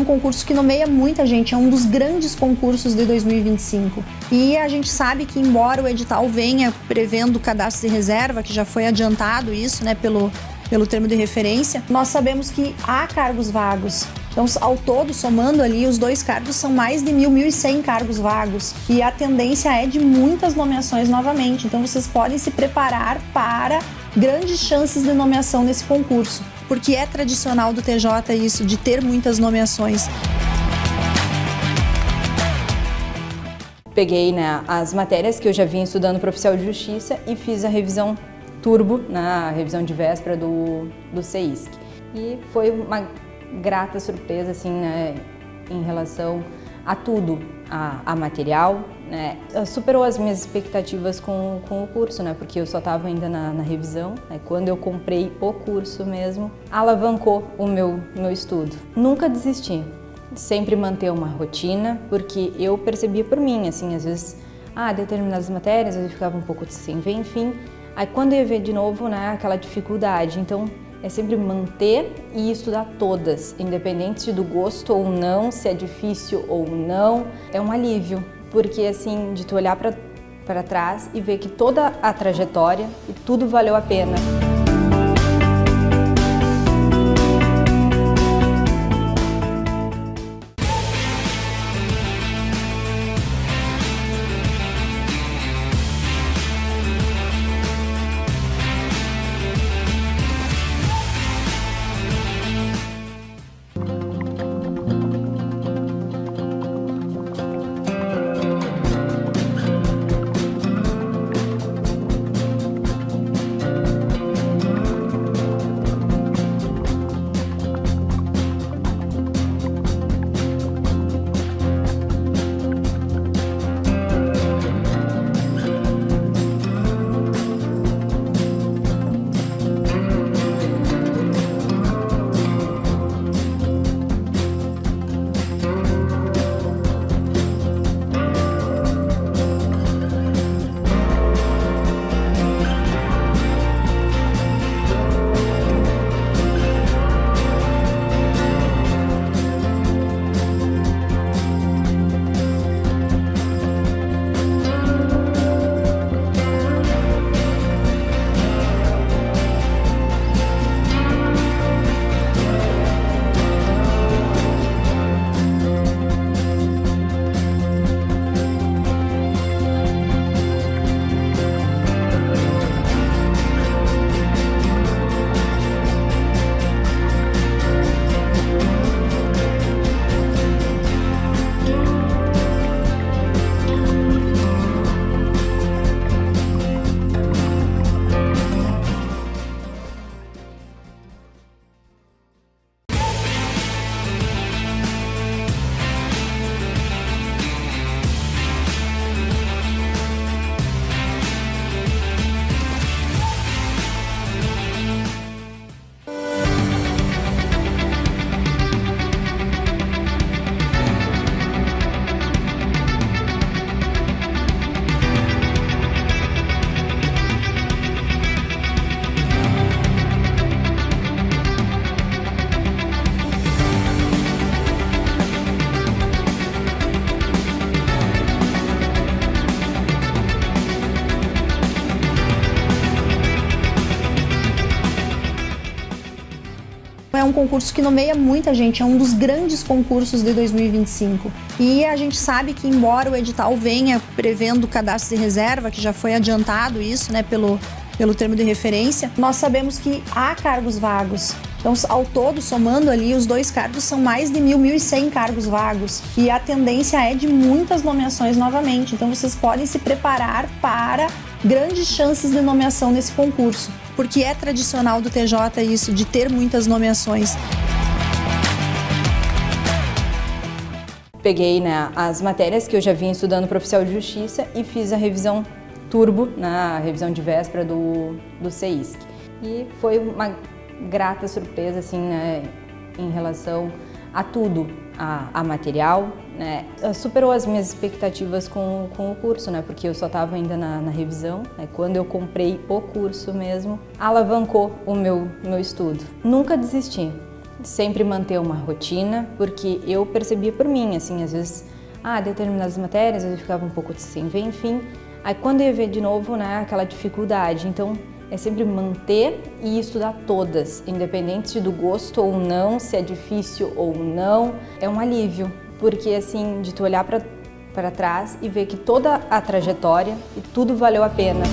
um concurso que nomeia muita gente, é um dos grandes concursos de 2025. E a gente sabe que, embora o edital venha prevendo o cadastro de reserva, que já foi adiantado isso, né, pelo termo de referência, nós sabemos que há cargos vagos. Então, ao todo, somando ali, os dois cargos são mais de 1.100 cargos vagos. E a tendência é de muitas nomeações novamente. Então, vocês podem se preparar para grandes chances de nomeação nesse concurso. Porque é tradicional do TJ isso, de ter muitas nomeações. Peguei, né, as matérias que eu já vinha estudando para oficial de justiça e fiz a revisão turbo, na revisão de véspera do CEISC. E foi uma grata surpresa, assim, né, em relação a tudo, a material, né, superou as minhas expectativas com o curso, né, porque eu só estava ainda na revisão, né, quando eu comprei o curso mesmo, alavancou o meu estudo. Nunca desisti, sempre manter uma rotina, porque eu percebia por mim, assim, às vezes, determinadas matérias eu ficava um pouco sem ver, enfim, aí quando eu ia ver de novo, né, aquela dificuldade, então é sempre manter e estudar todas, independente do gosto ou não, se é difícil ou não, é um alívio, porque assim, de tu olhar para trás e ver que toda a trajetória e tudo valeu a pena. É um concurso que nomeia muita gente, é um dos grandes concursos de 2025. E a gente sabe que, embora o edital venha prevendo o cadastro de reserva, que já foi adiantado isso, né, pelo termo de referência, nós sabemos que há cargos vagos. Então, ao todo, somando ali, os dois cargos são mais de 1.100 cargos vagos. E a tendência é de muitas nomeações novamente. Então, vocês podem se preparar para grandes chances de nomeação nesse concurso. Porque é tradicional do TJ isso, de ter muitas nomeações. Peguei, né, as matérias que eu já vinha estudando para oficial de justiça e fiz a revisão turbo, na revisão de véspera do CEISC. E foi uma grata surpresa, assim, né, em relação a tudo, a material, né, superou as minhas expectativas com o curso, né, porque eu só estava ainda na revisão, né, quando eu comprei o curso mesmo, alavancou o meu estudo. Nunca desisti, sempre manter uma rotina, porque eu percebia por mim, assim, às vezes, determinadas matérias eu ficava um pouco sem ver, enfim. Aí quando eu ia ver de novo, né, aquela dificuldade. Então, é sempre manter e estudar todas, independente do gosto ou não, se é difícil ou não. É um alívio, porque assim, de tu olhar para trás e ver que toda a trajetória e tudo valeu a pena.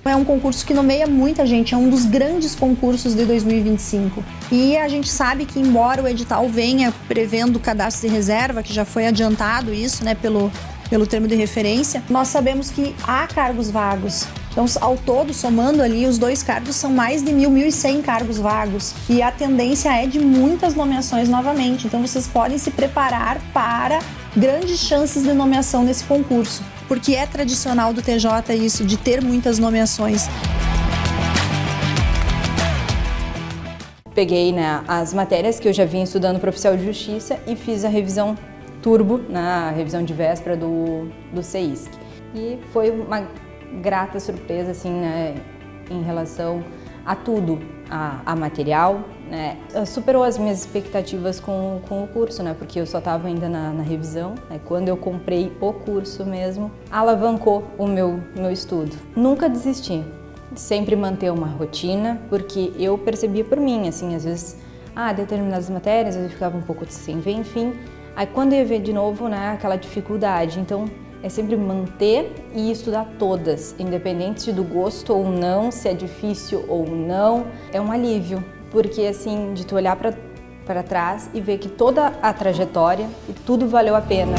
É um concurso que nomeia muita gente, é um dos grandes concursos de 2025. E a gente sabe que, embora o edital venha prevendo cadastro de reserva, que já foi adiantado isso, né, pelo termo de referência, nós sabemos que há cargos vagos. Então, ao todo, somando ali os dois cargos, são mais de 1.100 cargos vagos. E a tendência é de muitas nomeações novamente. Então, vocês podem se preparar para grandes chances de nomeação nesse concurso. Porque é tradicional do TJ isso, de ter muitas nomeações. Peguei, né, as matérias que eu já vinha estudando para oficial de justiça e fiz a revisão turbo, na revisão de véspera do CEISC. E foi uma grata surpresa, assim, né, em relação a tudo, a material, né, superou as minhas expectativas com o curso, né, porque eu só estava ainda na revisão, né, quando eu comprei o curso mesmo, alavancou o meu estudo. Nunca desisti, sempre manter uma rotina, porque eu percebia por mim, assim, às vezes, determinadas matérias eu ficava um pouco sem ver, enfim. Aí quando eu ia ver de novo, né, aquela dificuldade. Então, é sempre manter e estudar todas, independente do gosto ou não, se é difícil ou não. É um alívio, porque assim, de tu olhar para trás e ver que toda a trajetória e tudo valeu a pena.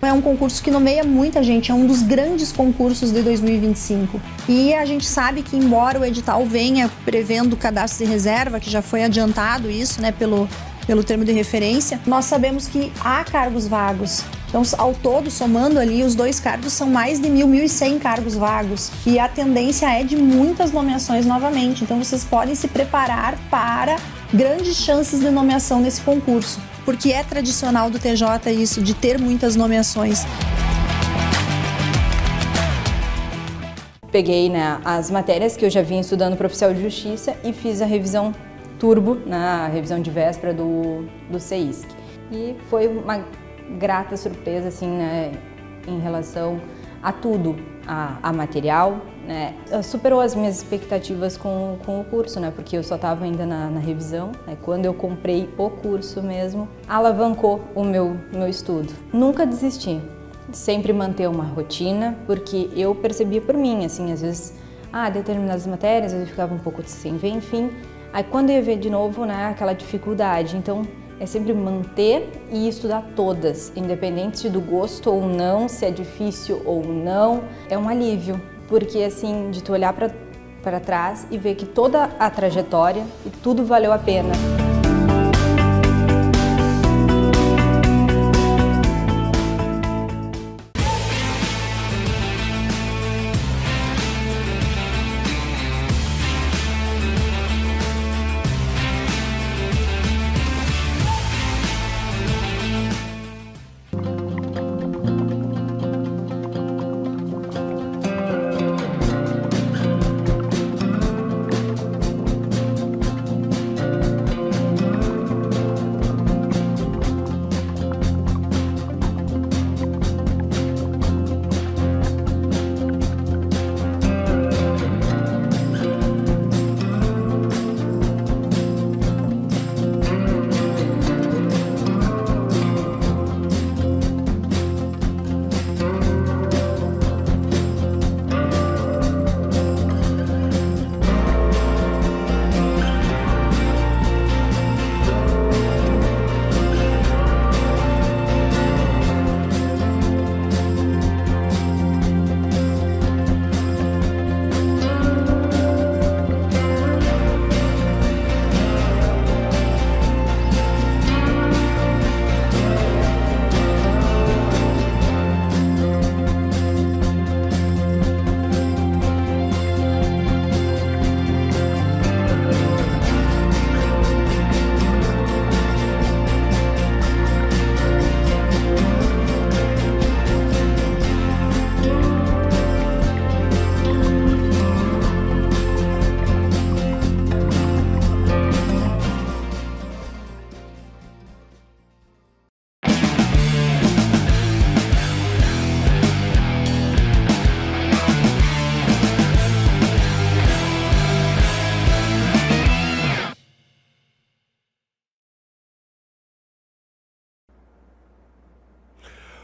É um concurso que nomeia muita gente, é um dos grandes concursos de 2025. E a gente sabe que, embora o edital venha prevendo cadastro de reserva, que já foi adiantado isso, né, pelo termo de referência, nós sabemos que há cargos vagos. Então, ao todo, somando ali, os dois cargos são mais de 1.100 cargos vagos. E a tendência é de muitas nomeações novamente. Então, vocês podem se preparar para grandes chances de nomeação nesse concurso. Porque é tradicional do TJ isso, de ter muitas nomeações. Peguei, né, as matérias que eu já vinha estudando para oficial de justiça e fiz a revisão turbo, na revisão de véspera do CEISC. E foi uma grata surpresa, assim, né, em relação a tudo, a material, né, superou as minhas expectativas com o curso, né, porque eu só estava ainda na revisão, né, quando eu comprei o curso mesmo, alavancou o meu estudo. Nunca desisti, sempre manter uma rotina, porque eu percebia por mim, assim, às vezes, determinadas matérias eu ficava um pouco sem ver, enfim, aí quando eu ia ver de novo, né, aquela dificuldade, então é sempre manter e estudar todas, independente se do gosto ou não, se é difícil ou não, é um alívio, porque assim, de tu olhar para trás e ver que toda a trajetória e tudo valeu a pena.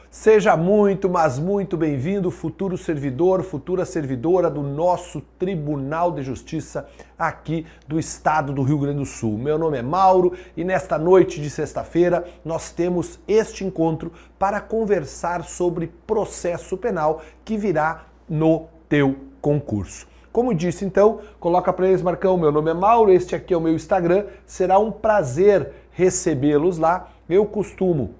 Seja muito, mas muito bem-vindo, futuro servidor, futura servidora do nosso Tribunal de Justiça aqui do estado do Rio Grande do Sul. Meu nome é Mauro e nesta noite de sexta-feira nós temos este encontro para conversar sobre processo penal que virá no teu concurso. Como disse então, coloca para eles, Marcão, meu nome é Mauro, este aqui é o meu Instagram, será um prazer recebê-los lá. Eu costumo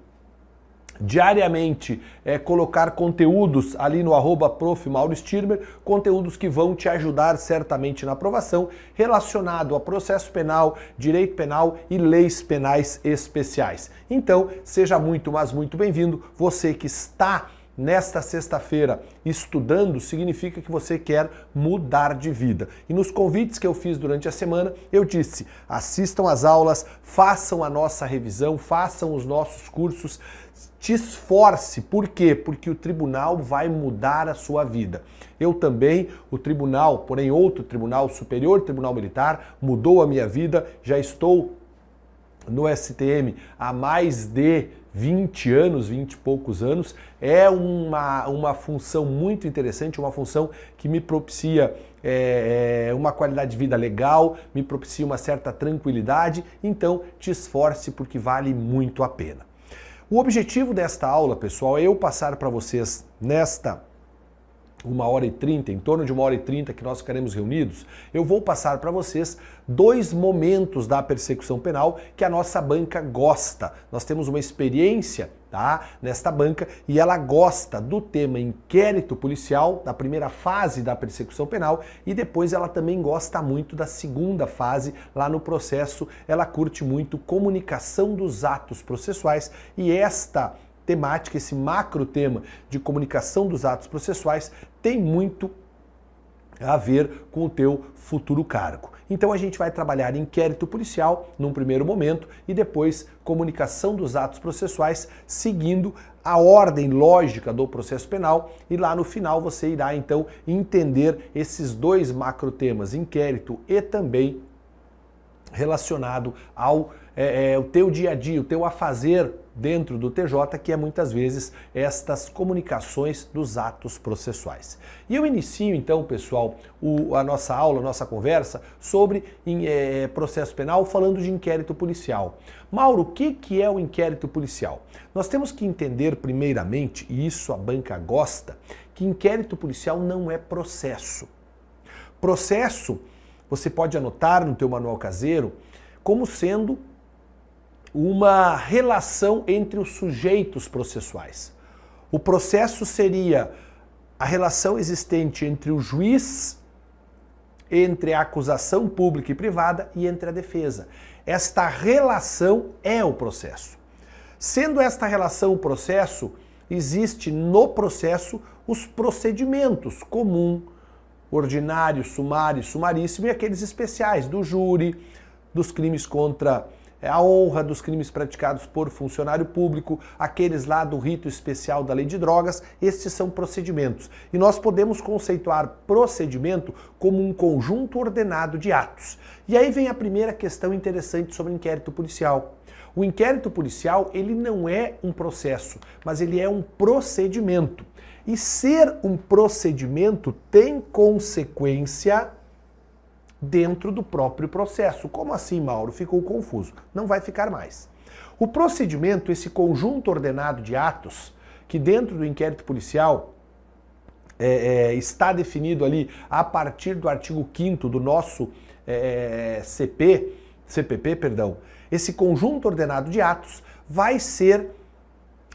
diariamente colocar conteúdos ali no @prof.mauro_stirmer, conteúdos que vão te ajudar certamente na aprovação relacionado a processo penal, direito penal e leis penais especiais. Então, seja muito, mas muito bem-vindo. Você que está nesta sexta-feira estudando, significa que você quer mudar de vida. E nos convites que eu fiz durante a semana, eu disse, assistam às aulas, façam a nossa revisão, façam os nossos cursos, te esforce. Por quê? Porque o tribunal vai mudar a sua vida. Eu também, o tribunal, porém outro tribunal superior, Tribunal Militar, mudou a minha vida, já estou no STM há mais de 20 anos, 20 e poucos anos, é uma função muito interessante, uma função que me propicia uma qualidade de vida legal, me propicia uma certa tranquilidade, então te esforce porque vale muito a pena. O objetivo desta aula, pessoal, é eu passar para vocês nesta 1h30, em torno de 1h30 que nós ficaremos reunidos, eu vou passar para vocês 2 momentos da persecução penal que a nossa banca gosta. Nós temos uma experiência, tá, nesta banca e ela gosta do tema inquérito policial, da primeira fase da persecução penal, e depois ela também gosta muito da segunda fase, lá no processo, ela curte muito comunicação dos atos processuais, e esta temática, esse macro tema de comunicação dos atos processuais tem muito a ver com o teu futuro cargo. Então a gente vai trabalhar inquérito policial num primeiro momento e depois comunicação dos atos processuais, seguindo a ordem lógica do processo penal, e lá no final você irá então entender esses 2 macro temas, inquérito e também relacionado ao o teu dia a dia, o teu afazer dentro do TJ, que é muitas vezes estas comunicações dos atos processuais. E eu inicio então, pessoal, a nossa aula, a nossa conversa sobre processo penal falando de inquérito policial. Mauro, o que é o inquérito policial? Nós temos que entender primeiramente, e isso a banca gosta, que inquérito policial não é processo. Processo, você pode anotar no teu manual caseiro, como sendo uma relação entre os sujeitos processuais. O processo seria a relação existente entre o juiz, entre a acusação pública e privada e entre a defesa. Esta relação é o processo. Sendo esta relação o processo, existe no processo os procedimentos comum, ordinário, sumário, sumaríssimo e aqueles especiais do júri, dos crimes contra a honra, dos crimes praticados por funcionário público, aqueles lá do rito especial da lei de drogas. Estes são procedimentos. E nós podemos conceituar procedimento como um conjunto ordenado de atos. E aí vem a primeira questão interessante sobre o inquérito policial. O inquérito policial, ele não é um processo, mas ele é um procedimento. E ser um procedimento tem consequência dentro do próprio processo. Como assim, Mauro? Ficou confuso. Não vai ficar mais. O procedimento, esse conjunto ordenado de atos, que dentro do inquérito policial está definido ali a partir do artigo 5º do nosso CPP, esse conjunto ordenado de atos vai ser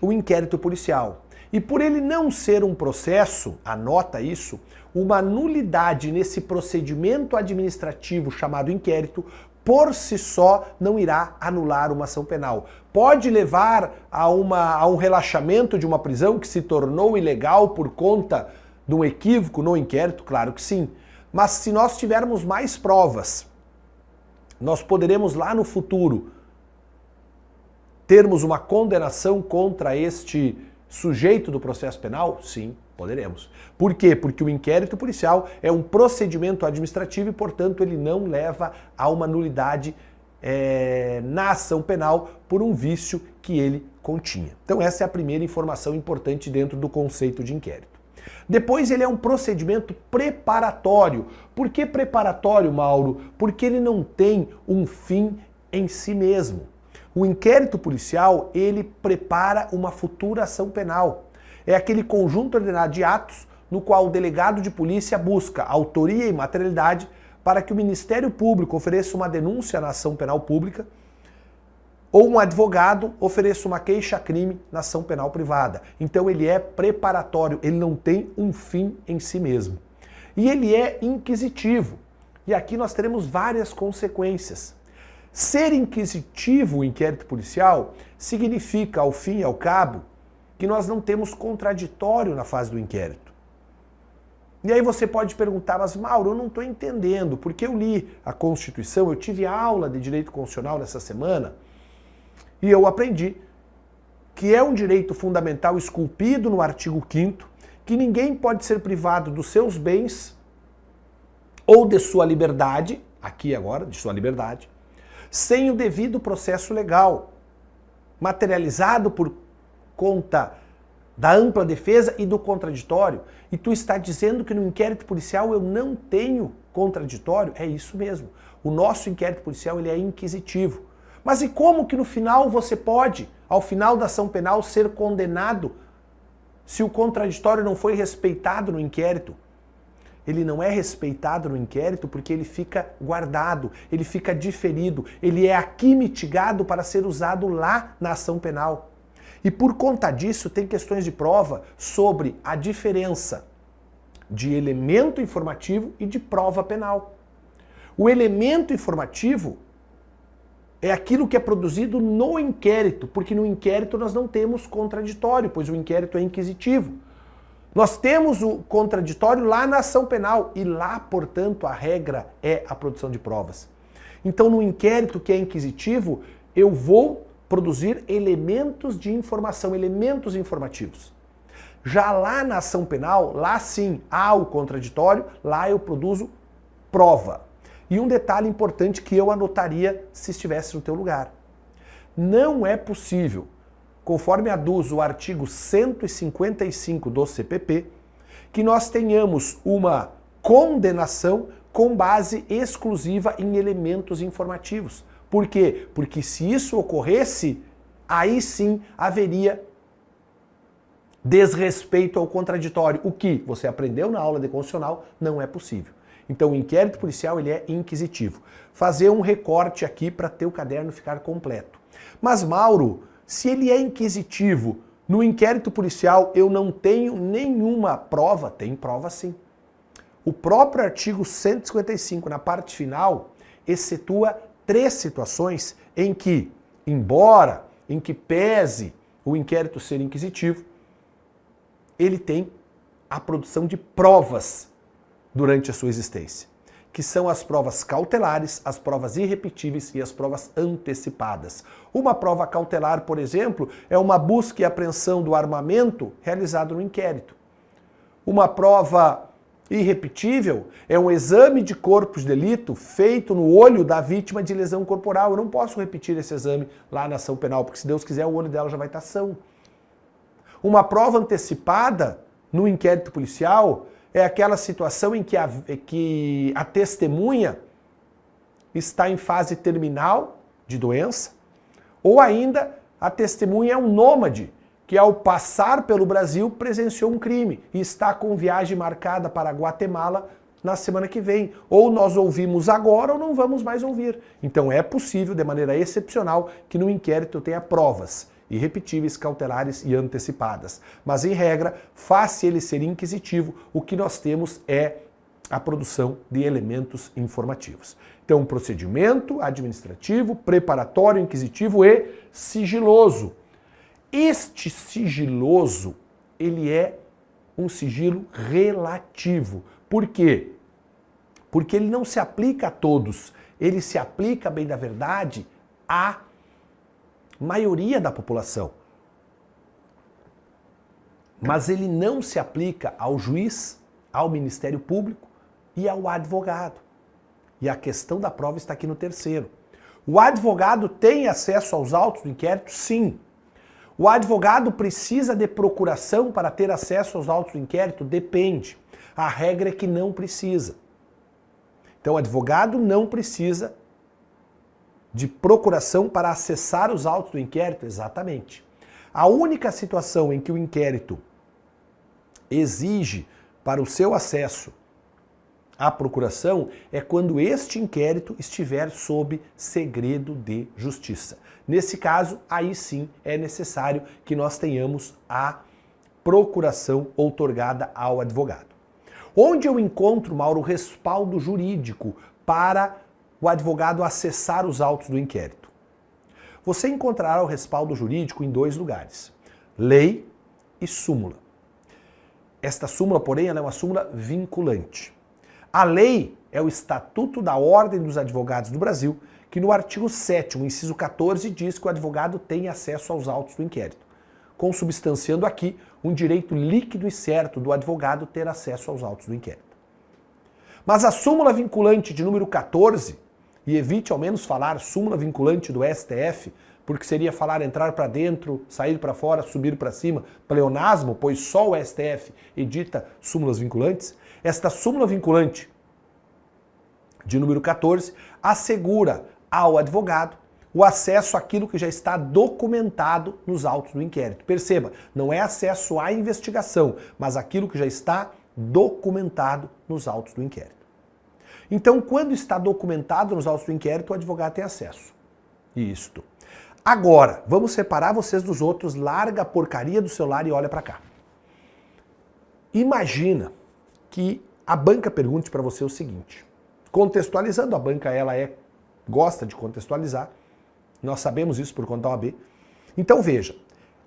o inquérito policial. E por ele não ser um processo, anota isso, uma nulidade nesse procedimento administrativo chamado inquérito, por si só não irá anular uma ação penal. Pode levar a um relaxamento de uma prisão que se tornou ilegal por conta de um equívoco no inquérito? Claro que sim. Mas se nós tivermos mais provas, nós poderemos lá no futuro termos uma condenação contra este sujeito do processo penal? Sim, poderemos. Por quê? Porque o inquérito policial é um procedimento administrativo e, portanto, ele não leva a uma nulidade na ação penal por um vício que ele continha. Então essa é a primeira informação importante dentro do conceito de inquérito. Depois ele é um procedimento preparatório. Por que preparatório, Mauro? Porque ele não tem um fim em si mesmo. O inquérito policial, ele prepara uma futura ação penal. É aquele conjunto ordenado de atos no qual o delegado de polícia busca autoria e materialidade para que o Ministério Público ofereça uma denúncia na ação penal pública ou um advogado ofereça uma queixa-crime na ação penal privada. Então ele é preparatório, ele não tem um fim em si mesmo. E ele é inquisitivo. E aqui nós teremos várias consequências. Ser inquisitivo o inquérito policial significa, ao fim e ao cabo, que nós não temos contraditório na fase do inquérito. E aí você pode perguntar, mas Mauro, eu não estou entendendo, porque eu li a Constituição, eu tive aula de direito constitucional nessa semana, e eu aprendi que é um direito fundamental esculpido no artigo 5º, que ninguém pode ser privado dos seus bens ou de sua liberdade, aqui agora, de sua liberdade, sem o devido processo legal, materializado por conta da ampla defesa e do contraditório. E tu está dizendo que no inquérito policial eu não tenho contraditório? É isso mesmo. O nosso inquérito policial ele é inquisitivo. Mas e como que no final você pode, ao final da ação penal, ser condenado se o contraditório não foi respeitado no inquérito. Ele não é respeitado no inquérito porque ele fica guardado, ele fica diferido, ele é aqui mitigado para ser usado lá na ação penal. E por conta disso, tem questões de prova sobre a diferença de elemento informativo e de prova penal. O elemento informativo é aquilo que é produzido no inquérito, porque no inquérito nós não temos contraditório, pois o inquérito é inquisitivo. Nós temos o contraditório lá na ação penal e lá, portanto, a regra é a produção de provas. Então, no inquérito que é inquisitivo, eu vou produzir elementos de informação, elementos informativos. Já lá na ação penal, lá sim há o contraditório, lá eu produzo prova. E um detalhe importante que eu anotaria se estivesse no teu lugar. Não é possível, conforme aduz o artigo 155 do CPP, que nós tenhamos uma condenação com base exclusiva em elementos informativos. Por quê? Porque se isso ocorresse, aí sim haveria desrespeito ao contraditório. O que você aprendeu na aula de constitucional não é possível. Então o inquérito policial ele é inquisitivo. Fazer um recorte aqui para ter o caderno ficar completo. Mas Mauro, se ele é inquisitivo, no inquérito policial eu não tenho nenhuma prova? Tem prova sim. O próprio artigo 155, na parte final, excetua 3 situações em que, embora em que pese o inquérito ser inquisitivo, ele tem a produção de provas durante a sua existência, que são as provas cautelares, as provas irrepetíveis e as provas antecipadas. Uma prova cautelar, por exemplo, é uma busca e apreensão do armamento realizado no inquérito. Uma prova irrepetível é um exame de corpo de delito feito no olho da vítima de lesão corporal. Eu não posso repetir esse exame lá na ação penal, porque se Deus quiser o olho dela já vai estar são. Uma prova antecipada no inquérito policial é aquela situação em que a testemunha está em fase terminal de doença, ou ainda a testemunha é um nômade, que ao passar pelo Brasil presenciou um crime e está com viagem marcada para Guatemala na semana que vem. Ou nós ouvimos agora ou não vamos mais ouvir. Então é possível, de maneira excepcional, que no inquérito tenha provas irrepetíveis, cautelares e antecipadas. Mas, em regra, face ele ser inquisitivo, o que nós temos é a produção de elementos informativos. Então, um procedimento administrativo, preparatório, inquisitivo e sigiloso. Este sigiloso, ele é um sigilo relativo. Por quê? Porque ele não se aplica a todos. Ele se aplica, bem da verdade, a maioria da população. Mas ele não se aplica ao juiz, ao Ministério Público e ao advogado. E a questão da prova está aqui no terceiro. O advogado tem acesso aos autos do inquérito? Sim. O advogado precisa de procuração para ter acesso aos autos do inquérito? Depende. A regra é que não precisa. Então, o advogado não precisa de procuração para acessar os autos do inquérito? Exatamente. A única situação em que o inquérito exige para o seu acesso à procuração é quando este inquérito estiver sob segredo de justiça. Nesse caso, aí sim é necessário que nós tenhamos a procuração outorgada ao advogado. Onde eu encontro, Mauro, o respaldo jurídico para o advogado acessar os autos do inquérito? Você encontrará o respaldo jurídico em 2 lugares: lei e súmula. Esta súmula, porém, ela é uma súmula vinculante. A lei é o Estatuto da Ordem dos Advogados do Brasil, que no artigo 7º, inciso 14, diz que o advogado tem acesso aos autos do inquérito, consubstanciando aqui um direito líquido e certo do advogado ter acesso aos autos do inquérito. Mas a súmula vinculante de número 14, e evite ao menos falar súmula vinculante do STF, porque seria falar entrar para dentro, sair para fora, subir para cima, pleonasmo, pois só o STF edita súmulas vinculantes. Esta súmula vinculante de número 14 assegura ao advogado o acesso àquilo que já está documentado nos autos do inquérito. Perceba, não é acesso à investigação, mas aquilo que já está documentado nos autos do inquérito. Então, quando está documentado nos autos do inquérito, o advogado tem acesso. Isto. Agora, vamos separar vocês dos outros, larga a porcaria do celular e olha para cá. Imagina que a banca pergunte para você o seguinte, contextualizando, a banca gosta de contextualizar, nós sabemos isso por conta da OAB. Então veja,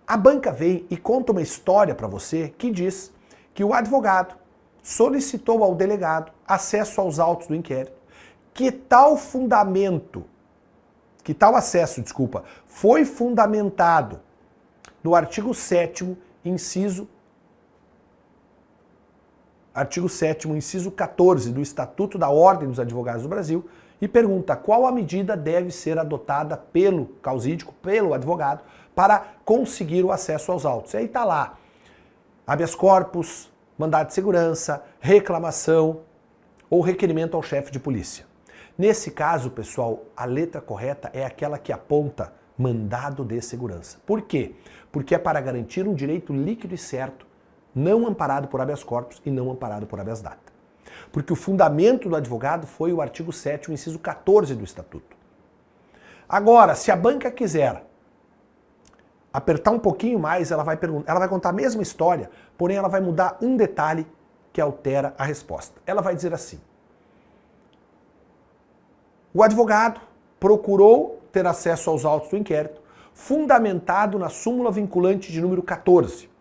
a banca vem e conta uma história para você que diz que o advogado solicitou ao delegado acesso aos autos do inquérito, que tal acesso, foi fundamentado no artigo 7º, inciso 14 do Estatuto da Ordem dos Advogados do Brasil, e pergunta qual a medida deve ser adotada pelo causídico, pelo advogado, para conseguir o acesso aos autos. E aí está lá, habeas corpus, mandado de segurança, reclamação ou requerimento ao chefe de polícia. Nesse caso, pessoal, a letra correta é aquela que aponta mandado de segurança. Por quê? Porque é para garantir um direito líquido e certo, não amparado por habeas corpus e não amparado por habeas data. Porque o fundamento do advogado foi o artigo 7º, inciso 14 do Estatuto. Agora, se a banca quiser apertar um pouquinho mais, ela vai contar a mesma história, porém ela vai mudar um detalhe que altera a resposta. Ela vai dizer assim: o advogado procurou ter acesso aos autos do inquérito, fundamentado na súmula vinculante de número 14.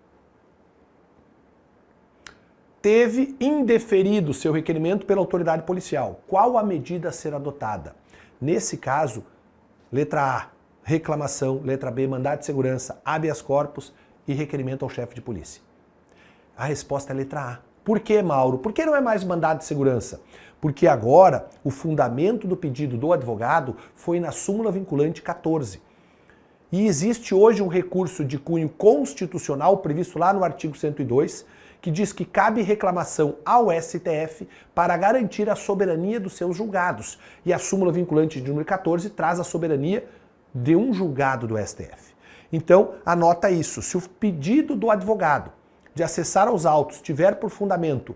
Teve indeferido seu requerimento pela autoridade policial. Qual a medida a ser adotada? Nesse caso, letra A, reclamação, letra B, mandado de segurança, habeas corpus e requerimento ao chefe de polícia. A resposta é letra A. Por que, Mauro? Por que não é mais mandado de segurança? Porque agora o fundamento do pedido do advogado foi na súmula vinculante 14. E existe hoje um recurso de cunho constitucional previsto lá no artigo 102, que diz que cabe reclamação ao STF para garantir a soberania dos seus julgados. E a súmula vinculante de número 14 traz a soberania de um julgado do STF. Então, anota isso. Se o pedido do advogado de acessar aos autos tiver por fundamento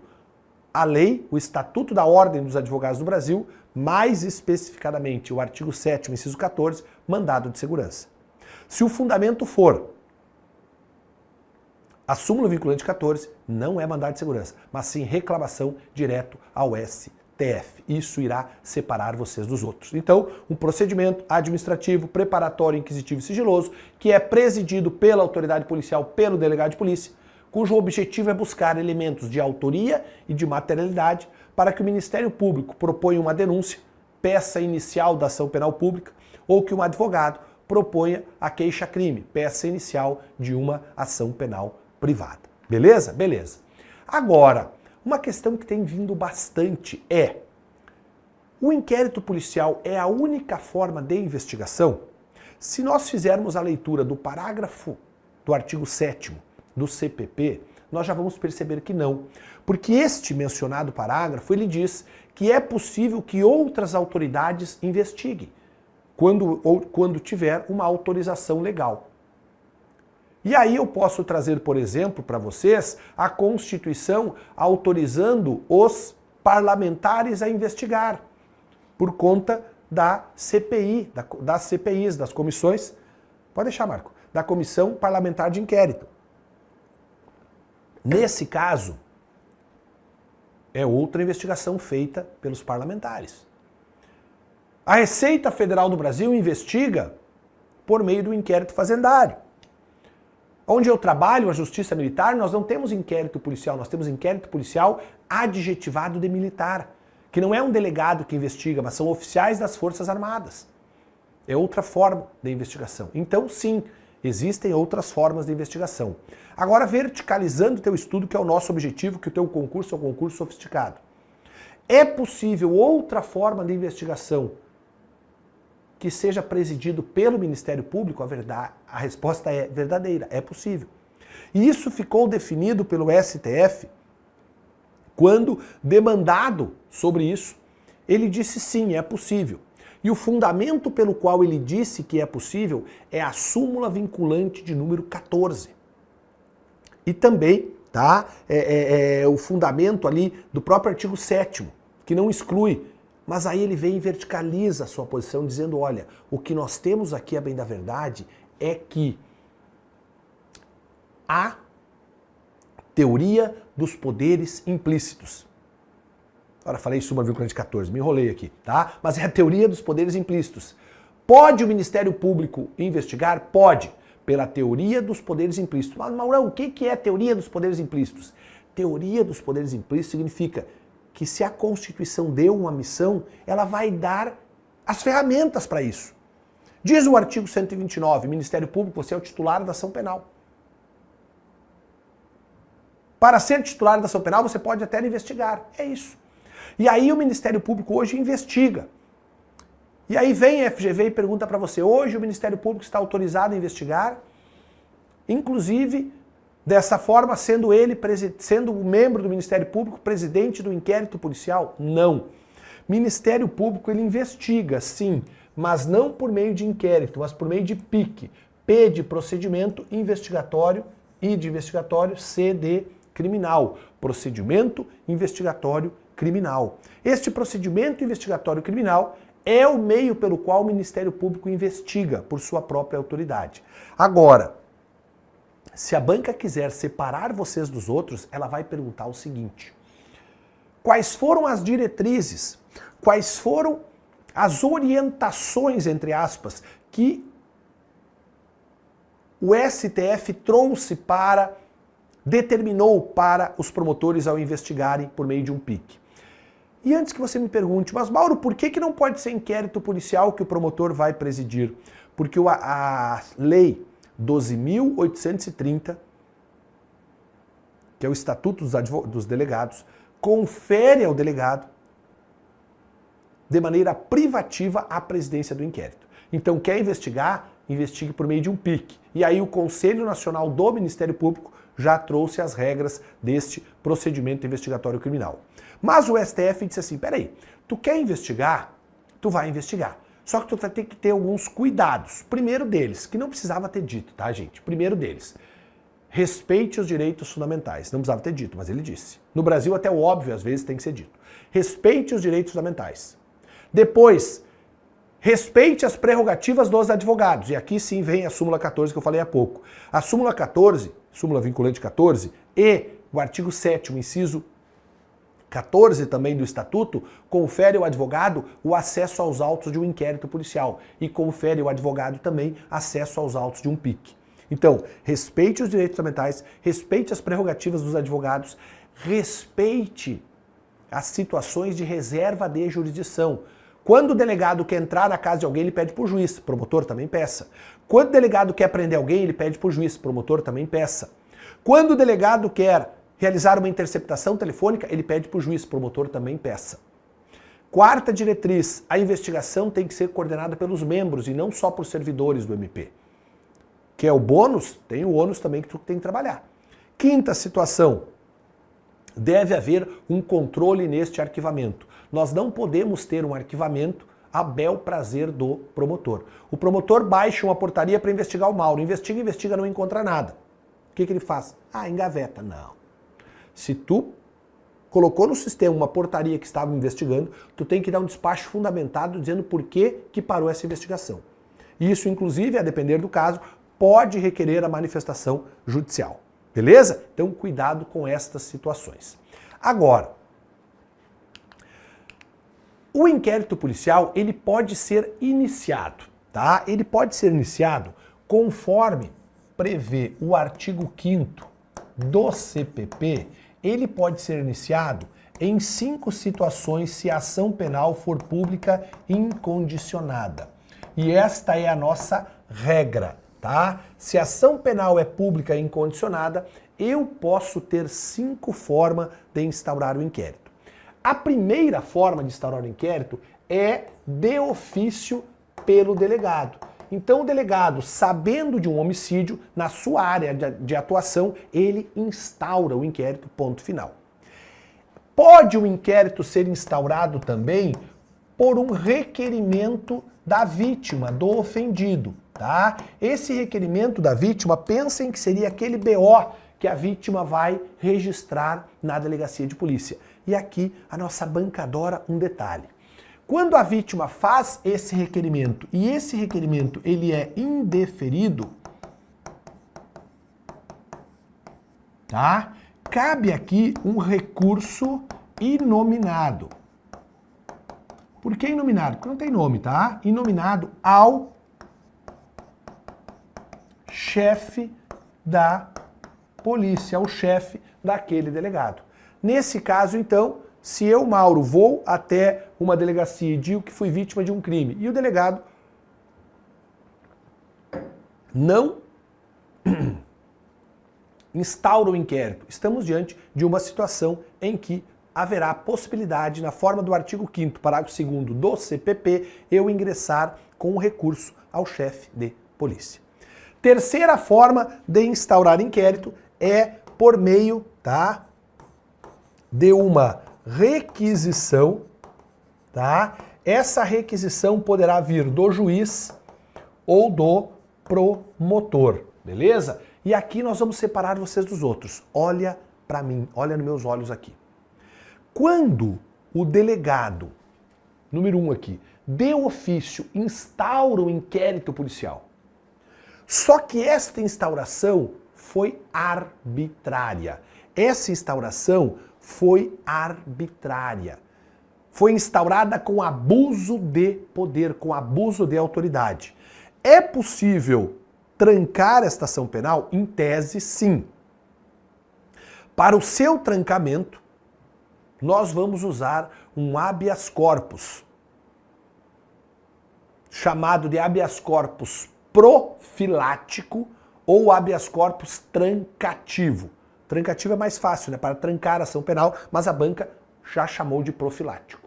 a lei, o Estatuto da Ordem dos Advogados do Brasil, mais especificadamente o artigo 7º, inciso 14, mandado de segurança. Se o fundamento for a súmula vinculante 14, não é mandado de segurança, mas sim reclamação direto ao STF. Isso irá separar vocês dos outros. Então, um procedimento administrativo, preparatório, inquisitivo e sigiloso, que é presidido pela autoridade policial, pelo delegado de polícia, cujo objetivo é buscar elementos de autoria e de materialidade para que o Ministério Público proponha uma denúncia, peça inicial da ação penal pública, ou que um advogado proponha a queixa-crime, peça inicial de uma ação penal privada. Beleza? Beleza. Agora, uma questão que tem vindo bastante é: o inquérito policial é a única forma de investigação? Se nós fizermos a leitura do parágrafo do artigo 7º do CPP, nós já vamos perceber que não. Porque este mencionado parágrafo, ele diz que é possível que outras autoridades investiguem, quando tiver uma autorização legal. E aí eu posso trazer, por exemplo, para vocês, a Constituição autorizando os parlamentares a investigar, por conta da CPI, das CPIs, das comissões, pode deixar, Marco, da Comissão Parlamentar de Inquérito. Nesse caso, é outra investigação feita pelos parlamentares. A Receita Federal do Brasil investiga por meio do inquérito fazendário. Onde eu trabalho, a Justiça Militar, nós não temos inquérito policial, nós temos inquérito policial adjetivado de militar, que não é um delegado que investiga, mas são oficiais das Forças Armadas. É outra forma de investigação. Então, sim, existem outras formas de investigação. Agora, verticalizando o teu estudo, que é o nosso objetivo, que o teu concurso é um concurso sofisticado. É possível outra forma de investigação que seja presidido pelo Ministério Público? A resposta é verdadeira, é possível. E isso ficou definido pelo STF quando, demandado sobre isso, ele disse sim, é possível. E o fundamento pelo qual ele disse que é possível é a súmula vinculante de número 14. E também, tá, o fundamento ali do próprio artigo 7º, que não exclui. Mas aí ele vem e verticaliza a sua posição, dizendo, olha, o que nós temos aqui, a bem da verdade, é que a teoria dos poderes implícitos. Agora falei súmula vinculante 14, me enrolei aqui, tá? Mas é a teoria dos poderes implícitos. Pode o Ministério Público investigar? Pode, pela teoria dos poderes implícitos. Mas, Maurão, o que é a teoria dos poderes implícitos? Teoria dos poderes implícitos significa que se a Constituição deu uma missão, ela vai dar as ferramentas para isso. Diz o artigo 129, Ministério Público, você é o titular da ação penal. Para ser titular da ação penal, você pode até investigar. É isso. E aí o Ministério Público hoje investiga. E aí vem a FGV e pergunta para você, hoje o Ministério Público está autorizado a investigar, inclusive, dessa forma, sendo ele, sendo um membro do Ministério Público, presidente do inquérito policial? Não. Ministério Público, ele investiga, sim, mas não por meio de inquérito, mas por meio de PIC. P de procedimento investigatório, I de investigatório, C de criminal. Procedimento investigatório criminal. Este procedimento investigatório criminal é o meio pelo qual o Ministério Público investiga por sua própria autoridade. Agora, se a banca quiser separar vocês dos outros, ela vai perguntar o seguinte: quais foram as diretrizes, quais foram as orientações, entre aspas, que o STF determinou para os promotores ao investigarem por meio de um PIC? E antes que você me pergunte, mas Mauro, por que não pode ser inquérito policial que o promotor vai presidir? Porque a lei 12.830, que é o Estatuto dos Delegados, confere ao delegado, de maneira privativa, a presidência do inquérito. Então, quer investigar? Investigue por meio de um PIC. E aí o Conselho Nacional do Ministério Público já trouxe as regras deste procedimento investigatório criminal. Mas o STF disse assim, peraí, tu quer investigar? Tu vai investigar. Só que tu vai ter que ter alguns cuidados. Primeiro deles, que não precisava ter dito, tá, gente? Primeiro deles, respeite os direitos fundamentais. Não precisava ter dito, mas ele disse. No Brasil, até o óbvio, às vezes, tem que ser dito. Respeite os direitos fundamentais. Depois, respeite as prerrogativas dos advogados. E aqui sim vem a súmula 14 que eu falei há pouco. A súmula 14, súmula vinculante 14, e o artigo 7º, inciso 14 também do Estatuto, confere ao advogado o acesso aos autos de um inquérito policial e confere ao advogado também acesso aos autos de um PIC. Então, respeite os direitos fundamentais, respeite as prerrogativas dos advogados, respeite as situações de reserva de jurisdição. Quando o delegado quer entrar na casa de alguém, ele pede para o juiz, promotor também peça. Quando o delegado quer prender alguém, ele pede para o juiz, promotor também peça. Quando o delegado quer realizar uma interceptação telefônica, ele pede para o juiz, promotor também peça. Quarta diretriz, a investigação tem que ser coordenada pelos membros e não só por servidores do MP. Que é o bônus, tem o ônus também que tu tem que trabalhar. Quinta situação, deve haver um controle neste arquivamento. Nós não podemos ter um arquivamento a bel prazer do promotor. O promotor baixa uma portaria para investigar o Mauro. Investiga, não encontra nada. O que ele faz? Engaveta. Não. Se tu colocou no sistema uma portaria que estava investigando, tu tem que dar um despacho fundamentado dizendo por que parou essa investigação. Isso, inclusive, a depender do caso, pode requerer a manifestação judicial. Beleza? Então, cuidado com estas situações. Agora, o inquérito policial, ele pode ser iniciado, tá? Ele pode ser iniciado conforme prevê o artigo 5º do CPP, ele pode ser iniciado em 5 situações se a ação penal for pública incondicionada. E esta é a nossa regra, tá? Se a ação penal é pública incondicionada, eu posso ter 5 formas de instaurar o inquérito. A primeira forma de instaurar o inquérito é de ofício pelo delegado. Então o delegado, sabendo de um homicídio, na sua área de atuação, ele instaura o inquérito, ponto final. Pode o inquérito ser instaurado também por um requerimento da vítima, do ofendido, tá? Esse requerimento da vítima, pensem que seria aquele BO que a vítima vai registrar na delegacia de polícia. E aqui a nossa banca adora um detalhe. Quando a vítima faz esse requerimento e esse requerimento ele é indeferido, tá? Cabe aqui um recurso inominado. Por que inominado? Porque não tem nome, tá? Inominado ao chefe da polícia, ao chefe daquele delegado. Nesse caso, então, se eu, Mauro, vou até uma delegacia e digo que fui vítima de um crime e o delegado não instaura o inquérito, estamos diante de uma situação em que haverá possibilidade, na forma do artigo 5º, parágrafo 2º do CPP, eu ingressar com o recurso ao chefe de polícia. Terceira forma de instaurar inquérito é por meio, tá, de uma requisição, tá? Essa requisição poderá vir do juiz ou do promotor, beleza? E aqui nós vamos separar vocês dos outros. Olha para mim, olha nos meus olhos aqui. Quando o delegado, número 1 aqui, de ofício instaura o inquérito policial, só que esta instauração foi arbitrária. Essa instauração foi arbitrária. Foi instaurada com abuso de poder, com abuso de autoridade. É possível trancar esta ação penal? Em tese, sim. Para o seu trancamento, nós vamos usar um habeas corpus, chamado de habeas corpus profilático ou habeas corpus trancativo. Trancativo é mais fácil, né? Para trancar a ação penal, mas a banca já chamou de profilático.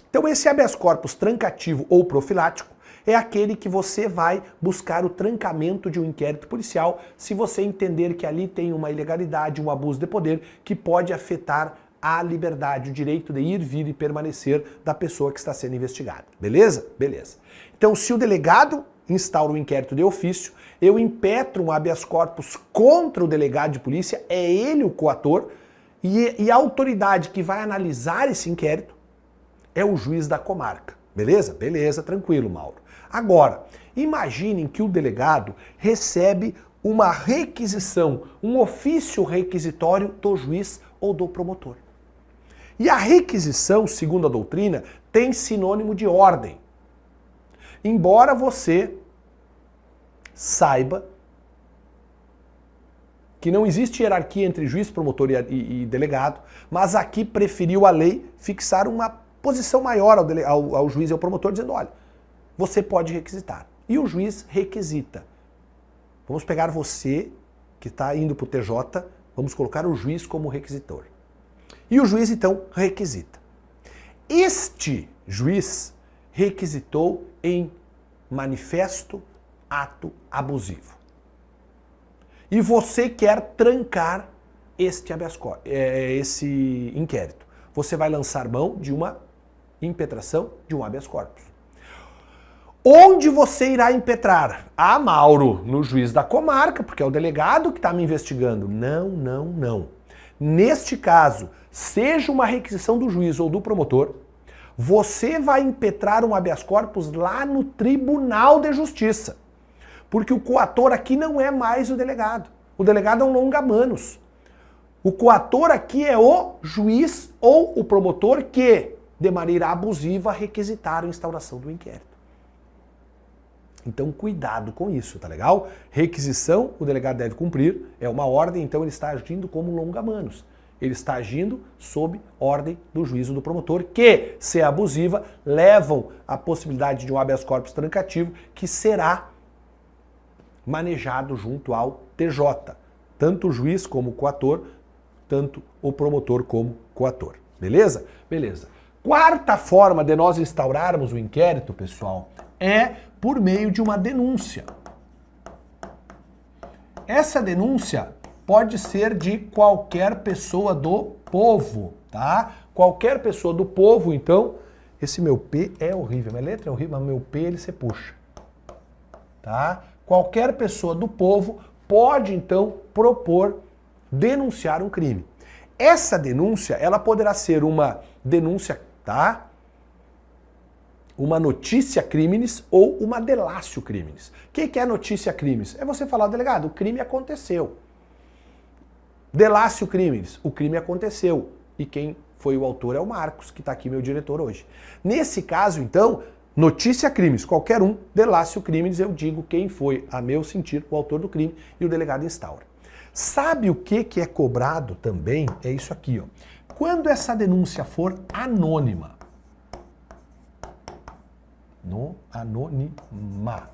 Então esse habeas corpus trancativo ou profilático é aquele que você vai buscar o trancamento de um inquérito policial se você entender que ali tem uma ilegalidade, um abuso de poder que pode afetar a liberdade, o direito de ir, vir e permanecer da pessoa que está sendo investigada. Beleza? Beleza. Então, se o delegado instaura um inquérito de ofício, eu impetro um habeas corpus contra o delegado de polícia, é ele o coator, e a autoridade que vai analisar esse inquérito é o juiz da comarca. Beleza? Beleza, tranquilo, Mauro. Agora, imaginem que o delegado recebe uma requisição, um ofício requisitório do juiz ou do promotor. E a requisição, segundo a doutrina, tem sinônimo de ordem. Embora você saiba que não existe hierarquia entre juiz, promotor e delegado, mas aqui preferiu a lei fixar uma posição maior ao juiz e ao promotor, dizendo, olha, você pode requisitar. E o juiz requisita. Vamos pegar você, que está indo para o TJ, vamos colocar o juiz como requisitor. E o juiz, então, requisita. Este juiz requisitou em manifesto ato abusivo. E você quer trancar esse inquérito. Você vai lançar mão de uma impetração de um habeas corpus. Onde você irá impetrar? Ah, Mauro, no juiz da comarca, porque é o delegado que está me investigando. Não, não, não. Neste caso, seja uma requisição do juiz ou do promotor, você vai impetrar um habeas corpus lá no Tribunal de Justiça. Porque o coator aqui não é mais o delegado. O delegado é um longa-manos. O coator aqui é o juiz ou o promotor que, de maneira abusiva, requisitaram a instauração do inquérito. Então, cuidado com isso, tá legal? Requisição, o delegado deve cumprir, é uma ordem, então ele está agindo como longa-manos. Ele está agindo sob ordem do juiz ou do promotor, que, se é abusiva, levam à possibilidade de um habeas corpus trancativo que será manejado junto ao TJ. Tanto o juiz como o coator, tanto o promotor como o coator. Beleza? Beleza. Quarta forma de nós instaurarmos o inquérito, pessoal, é por meio de uma denúncia. Essa denúncia pode ser de qualquer pessoa do povo, tá? Qualquer pessoa do povo, então, Esse meu P é horrível, minha letra é horrível, mas meu P ele se puxa. Tá? Qualquer pessoa do povo pode, então, propor denunciar um crime. Essa denúncia, ela poderá ser uma denúncia, tá? Uma notícia crimes ou uma delatio crimes. O que é notícia crimes? É você falar, delegado, o crime aconteceu. Delatio crimes, o crime aconteceu. E quem foi o autor é o Marcos, que está aqui, meu diretor hoje. Nesse caso, então, notícia crimes, qualquer um, delatio crimes, eu digo quem foi, a meu sentir, o autor do crime e o delegado instaura. Sabe o que é cobrado também? É isso aqui, ó. Quando essa denúncia for anônima, anônima,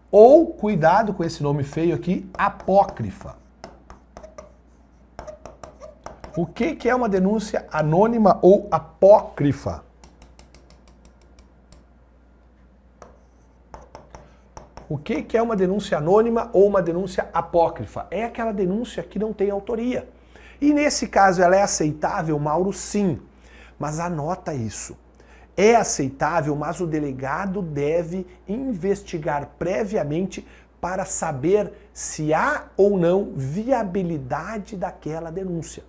ou, cuidado com esse nome feio aqui, apócrifa. O que é uma denúncia anônima ou apócrifa? O que é uma denúncia anônima ou uma denúncia apócrifa? É aquela denúncia que não tem autoria. E nesse caso ela é aceitável, Mauro? Sim. Mas anota isso. É aceitável, mas o delegado deve investigar previamente para saber se há ou não viabilidade daquela denúncia.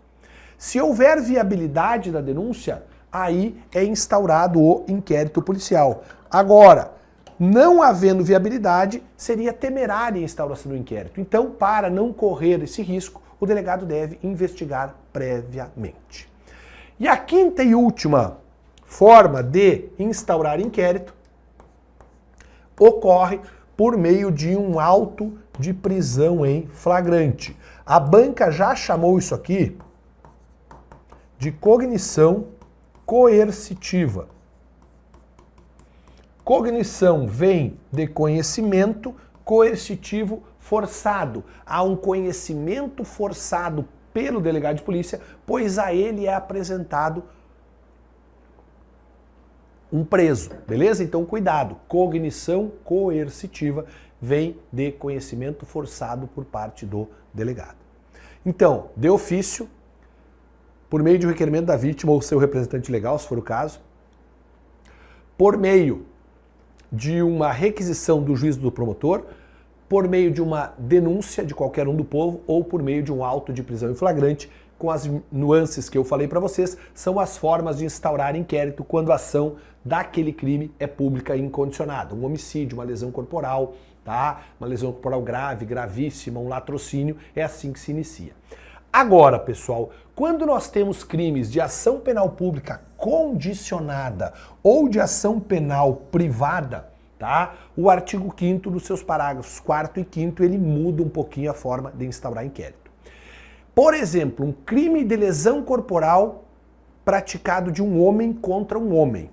Se houver viabilidade da denúncia, aí é instaurado o inquérito policial. Agora, não havendo viabilidade, seria temerária a instauração do inquérito. Então, para não correr esse risco, o delegado deve investigar previamente. E a quinta e última forma de instaurar inquérito ocorre por meio de um auto de prisão em flagrante. A banca já chamou isso aqui de cognição coercitiva. Cognição vem de conhecimento, coercitivo forçado. Há um conhecimento forçado pelo delegado de polícia, pois a ele é apresentado um preso, beleza? Então cuidado, cognição coercitiva vem de conhecimento forçado por parte do delegado. Então, de ofício, por meio de um requerimento da vítima ou seu representante legal, se for o caso, por meio de uma requisição do juiz do promotor, por meio de uma denúncia de qualquer um do povo ou por meio de um auto de prisão em flagrante, com as nuances que eu falei para vocês, são as formas de instaurar inquérito quando a ação daquele crime é pública e incondicionada. Um homicídio, uma lesão corporal, tá? Uma lesão corporal grave, gravíssima, um latrocínio, é assim que se inicia. Agora, pessoal, quando nós temos crimes de ação penal pública condicionada ou de ação penal privada, tá? O artigo 5º dos seus parágrafos 4º e 5º, ele muda um pouquinho a forma de instaurar inquérito. Por exemplo, um crime de lesão corporal praticado de um homem contra um homem.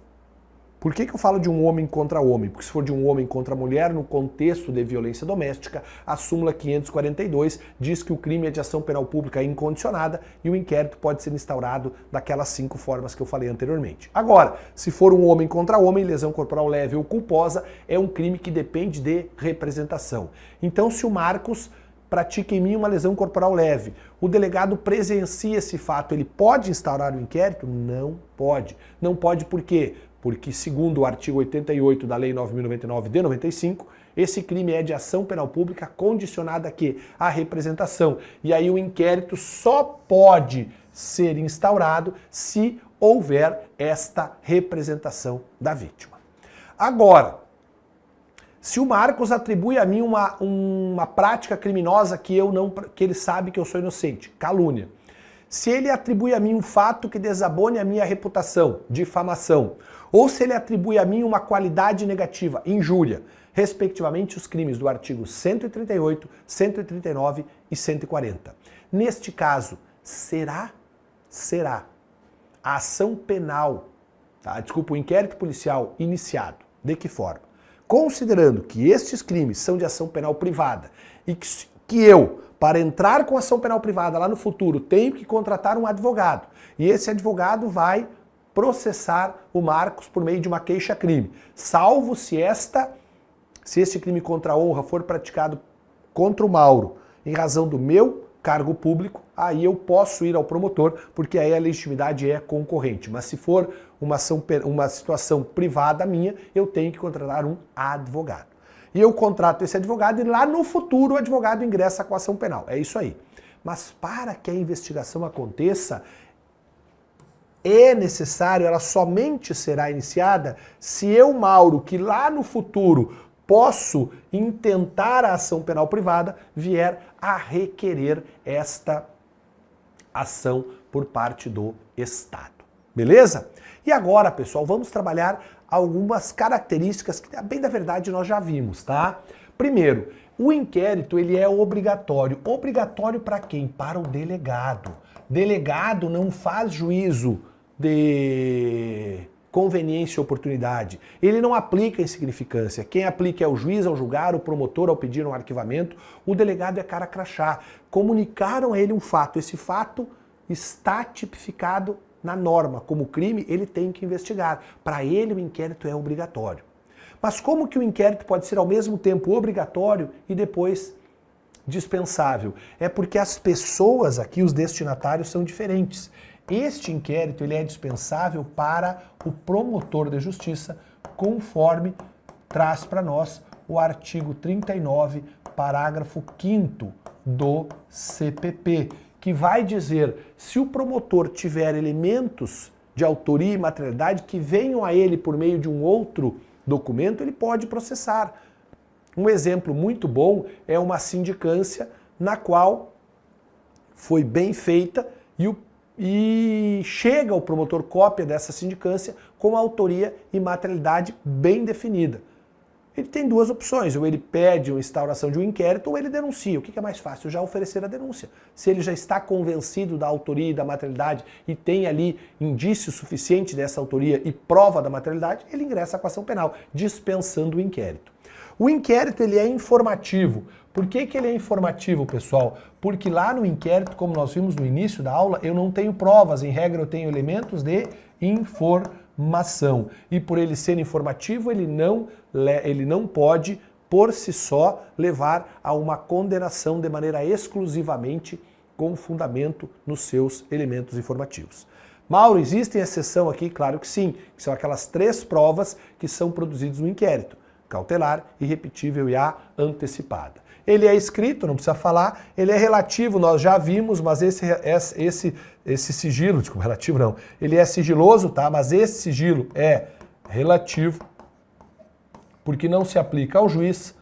Por que eu falo de um homem contra homem? Porque se for de um homem contra mulher, no contexto de violência doméstica, a súmula 542 diz que o crime é de ação penal pública incondicionada e o inquérito pode ser instaurado daquelas 5 formas que eu falei anteriormente. Agora, se for um homem contra homem, lesão corporal leve ou culposa, é um crime que depende de representação. Então, se o Marcos pratica em mim uma lesão corporal leve, o delegado presencia esse fato, ele pode instaurar o inquérito? Não pode. Não pode por quê? Porque, segundo o artigo 88 da Lei 9.099 de 95, esse crime é de ação penal pública condicionada a quê? A representação. E aí o inquérito só pode ser instaurado se houver esta representação da vítima. Agora, se o Marcos atribui a mim uma prática criminosa que ele sabe que eu sou inocente, calúnia. Se ele atribui a mim um fato que desabone a minha reputação, difamação, ou se ele atribui a mim uma qualidade negativa, injúria, respectivamente os crimes do artigo 138, 139 e 140. Neste caso, será a ação penal, o inquérito policial iniciado. De que forma? Considerando que estes crimes são de ação penal privada e que eu, para entrar com ação penal privada lá no futuro, tenho que contratar um advogado. E esse advogado vai processar o Marcos por meio de uma queixa-crime. Salvo se este crime contra a honra for praticado contra o Mauro em razão do meu cargo público, aí eu posso ir ao promotor, porque aí a legitimidade é concorrente. Mas se for uma situação privada minha, eu tenho que contratar um advogado. E eu contrato esse advogado e lá no futuro o advogado ingressa com a ação penal. É isso aí. Mas para que a investigação aconteça, é necessário, ela somente será iniciada se eu, Mauro, que lá no futuro posso intentar a ação penal privada, vier a requerer esta ação por parte do Estado. Beleza? E agora, pessoal, vamos trabalhar algumas características que, bem da verdade, nós já vimos, tá? Primeiro, o inquérito ele é obrigatório. Obrigatório para quem? Para o delegado. Delegado não faz juízo de conveniência e oportunidade. Ele não aplica insignificância. Quem aplica é o juiz ao julgar, o promotor ao pedir um arquivamento, o delegado é cara crachá. Comunicaram a ele um fato. Esse fato está tipificado na norma como crime, ele tem que investigar. Para ele o inquérito é obrigatório. Mas como que o inquérito pode ser ao mesmo tempo obrigatório e depois dispensável? É porque as pessoas aqui, os destinatários, são diferentes. Este inquérito ele é dispensável para o promotor de justiça, conforme traz para nós o artigo 39, parágrafo 5º do CPP, que vai dizer, se o promotor tiver elementos de autoria e materialidade que venham a ele por meio de um outro documento, ele pode processar. Um exemplo muito bom é uma sindicância na qual foi bem feita e chega ao promotor cópia dessa sindicância com a autoria e materialidade bem definida. Ele tem duas opções, ou ele pede a instauração de um inquérito ou ele denuncia. O que é mais fácil? Já oferecer a denúncia. Se ele já está convencido da autoria e da materialidade e tem ali indício suficiente dessa autoria e prova da materialidade, ele ingressa com a ação penal, dispensando o inquérito. O inquérito ele é informativo. Por que ele é informativo, pessoal? Porque lá no inquérito, como nós vimos no início da aula, eu não tenho provas, em regra eu tenho elementos de informação. E por ele ser informativo, ele não pode, por si só, levar a uma condenação de maneira exclusivamente com fundamento nos seus elementos informativos. Mauro, existe exceção aqui? Claro que sim, que são aquelas 3 provas que são produzidas no inquérito: cautelar, irrepetível e a antecipada. Ele é escrito, não precisa falar, ele é relativo, nós já vimos, mas esse sigilo, desculpa, relativo não, ele é sigiloso, tá? Mas esse sigilo é relativo, porque não se aplica ao juiz,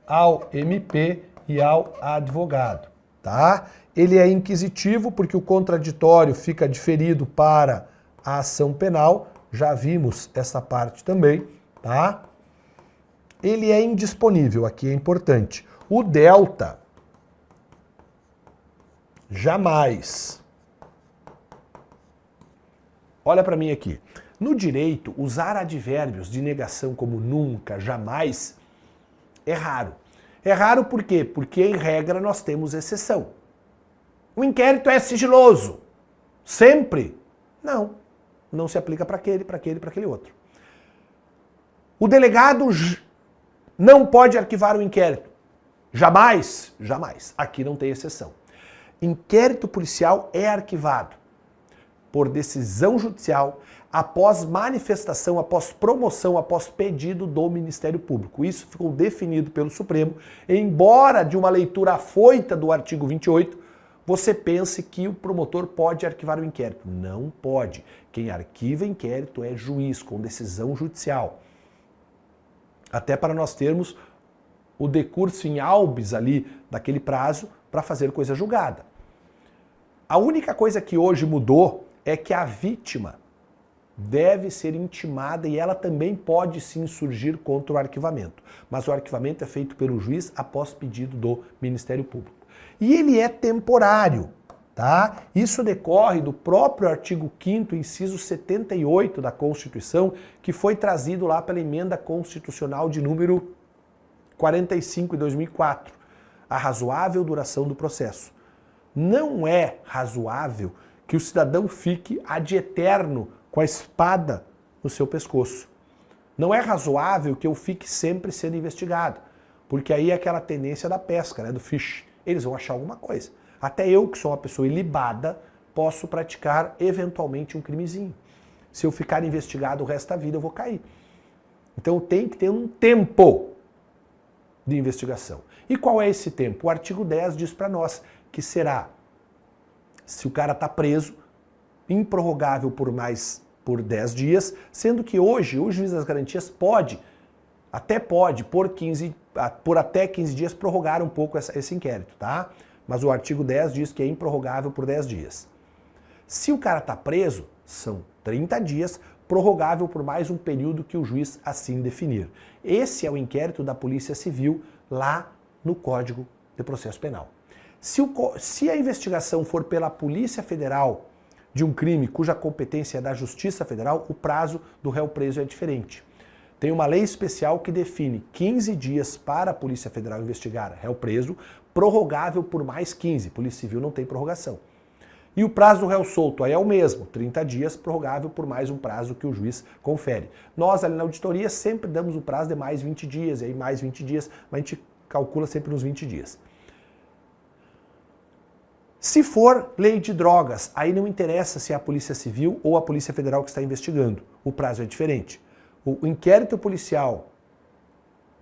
ao MP e ao advogado, tá? Ele é inquisitivo, porque o contraditório fica diferido para a ação penal, já vimos essa parte também, tá? Ele é indisponível, aqui é importante. O delta, jamais. Olha para mim aqui. No direito, usar advérbios de negação como nunca, jamais, é raro. É raro por quê? Porque, em regra, nós temos exceção. O inquérito é sigiloso. Sempre? Não. Não se aplica para aquele outro. O delegado não pode arquivar o inquérito. Jamais, jamais. Aqui não tem exceção. Inquérito policial é arquivado por decisão judicial após manifestação, após promoção, após pedido do Ministério Público. Isso ficou definido pelo Supremo, embora de uma leitura afoita do artigo 28, você pense que o promotor pode arquivar o inquérito. Não pode. Quem arquiva inquérito é juiz, com decisão judicial. Até para nós termos o decurso em albis ali daquele prazo para fazer coisa julgada. A única coisa que hoje mudou é que a vítima deve ser intimada e ela também pode se insurgir contra o arquivamento. Mas o arquivamento é feito pelo juiz após pedido do Ministério Público. E ele é temporário, tá? Isso decorre do próprio artigo 5º, inciso 78 da Constituição, que foi trazido lá pela emenda constitucional de número 45 de 2004, a razoável duração do processo. Não é razoável que o cidadão fique ad eterno com a espada no seu pescoço. Não é razoável que eu fique sempre sendo investigado, porque aí é aquela tendência da pesca, né, do fish. Eles vão achar alguma coisa. Até eu, que sou uma pessoa ilibada, posso praticar eventualmente um crimezinho. Se eu ficar investigado o resto da vida, eu vou cair. Então tem que ter um tempo de investigação. E qual é esse tempo? O artigo 10 diz para nós que será, se o cara está preso, improrrogável por 10 dias, sendo que hoje o juiz das garantias pode, por até 15 dias, prorrogar um pouco esse inquérito, tá? Mas o artigo 10 diz que é improrrogável por 10 dias. Se o cara está preso, são 30 dias, prorrogável por mais um período que o juiz assim definir. Esse é o inquérito da Polícia Civil lá no Código de Processo Penal. Se a investigação for pela Polícia Federal de um crime cuja competência é da Justiça Federal, o prazo do réu preso é diferente. Tem uma lei especial que define 15 dias para a Polícia Federal investigar réu preso, prorrogável por mais 15. Polícia Civil não tem prorrogação. E o prazo do réu solto aí é o mesmo, 30 dias, prorrogável por mais um prazo que o juiz confere. Nós ali na auditoria sempre damos o prazo de mais 20 dias, e aí mais 20 dias, mas a gente calcula sempre nos 20 dias. Se for lei de drogas, aí não interessa se é a Polícia Civil ou a Polícia Federal que está investigando, o prazo é diferente. O inquérito policial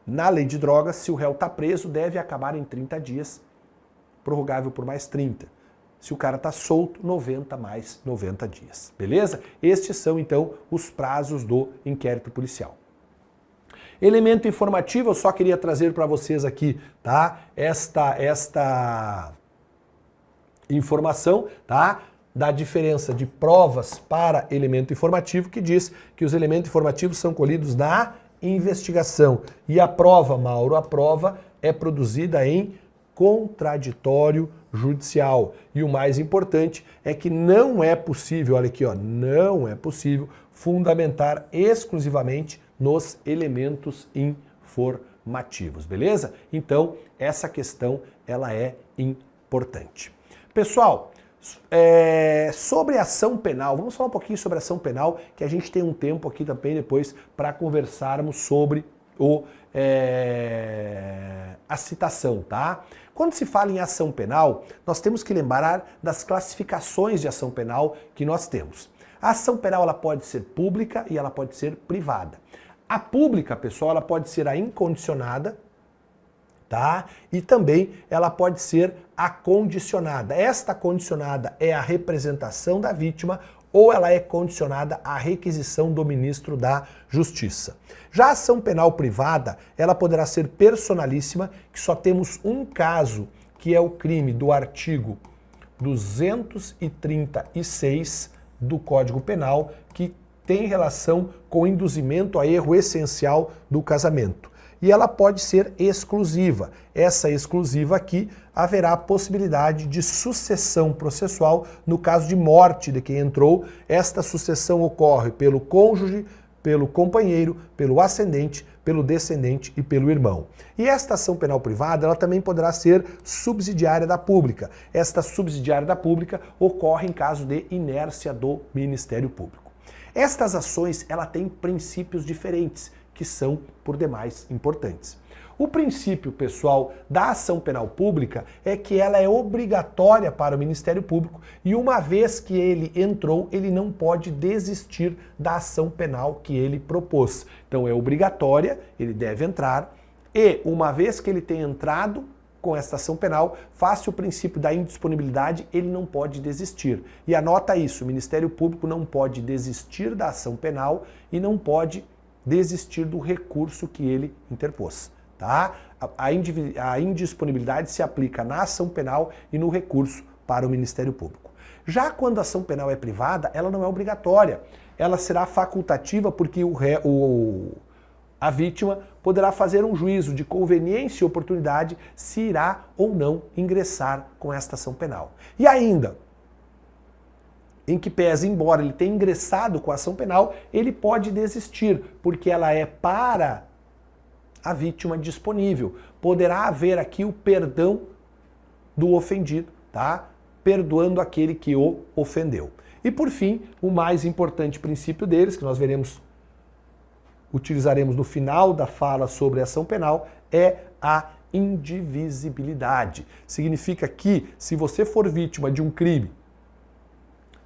na lei de drogas, se o réu está preso, deve acabar em 30 dias, prorrogável por mais 30. Se o cara está solto, 90 mais 90 dias. Beleza? Estes são, então, os prazos do inquérito policial. Elemento informativo, eu só queria trazer para vocês aqui, tá? Esta informação, tá? Da diferença de provas para elemento informativo, que diz que os elementos informativos são colhidos na investigação. E a prova, Mauro, a prova é produzida em contraditório judicial. E o mais importante é que não é possível, olha aqui, ó, não é possível fundamentar exclusivamente nos elementos informativos, beleza? Então, essa questão, ela é importante. Pessoal, sobre ação penal, vamos falar um pouquinho sobre ação penal, que a gente tem um tempo aqui também depois para conversarmos sobre a citação, tá? Quando se fala em ação penal, nós temos que lembrar das classificações de ação penal que nós temos. A ação penal ela pode ser pública e ela pode ser privada. A pública, pessoal, ela pode ser a incondicionada, tá? E também ela pode ser a condicionada. Esta condicionada é a representação da vítima ou ela é condicionada à requisição do ministro da Justiça. Já a ação penal privada, ela poderá ser personalíssima, que só temos um caso, que é o crime do artigo 236 do Código Penal, que tem relação com o induzimento a erro essencial do casamento. E ela pode ser exclusiva. Essa exclusiva aqui, haverá a possibilidade de sucessão processual no caso de morte de quem entrou. Esta sucessão ocorre pelo cônjuge, pelo companheiro, pelo ascendente, pelo descendente e pelo irmão. E esta ação penal privada, ela também poderá ser subsidiária da pública. Esta subsidiária da pública ocorre em caso de inércia do Ministério Público. Estas ações, ela têm princípios diferentes, que são, por demais, importantes. O princípio, pessoal, da ação penal pública é que ela é obrigatória para o Ministério Público e uma vez que ele entrou, ele não pode desistir da ação penal que ele propôs. Então é obrigatória, ele deve entrar e uma vez que ele tenha entrado com esta ação penal, face o princípio da indisponibilidade, ele não pode desistir. E anota isso, o Ministério Público não pode desistir da ação penal e não pode desistir do recurso que ele interpôs. Tá? A indisponibilidade se aplica na ação penal e no recurso para o Ministério Público. Já quando a ação penal é privada, ela não é obrigatória. Ela será facultativa porque a vítima poderá fazer um juízo de conveniência e oportunidade se irá ou não ingressar com esta ação penal. E ainda, em que pese, embora ele tenha ingressado com a ação penal, ele pode desistir, porque ela é para a vítima disponível. Poderá haver aqui o perdão do ofendido, tá? Perdoando aquele que o ofendeu. E por fim, o mais importante princípio deles, que nós utilizaremos no final da fala sobre a ação penal, é a indivisibilidade. Significa que, se você for vítima de um crime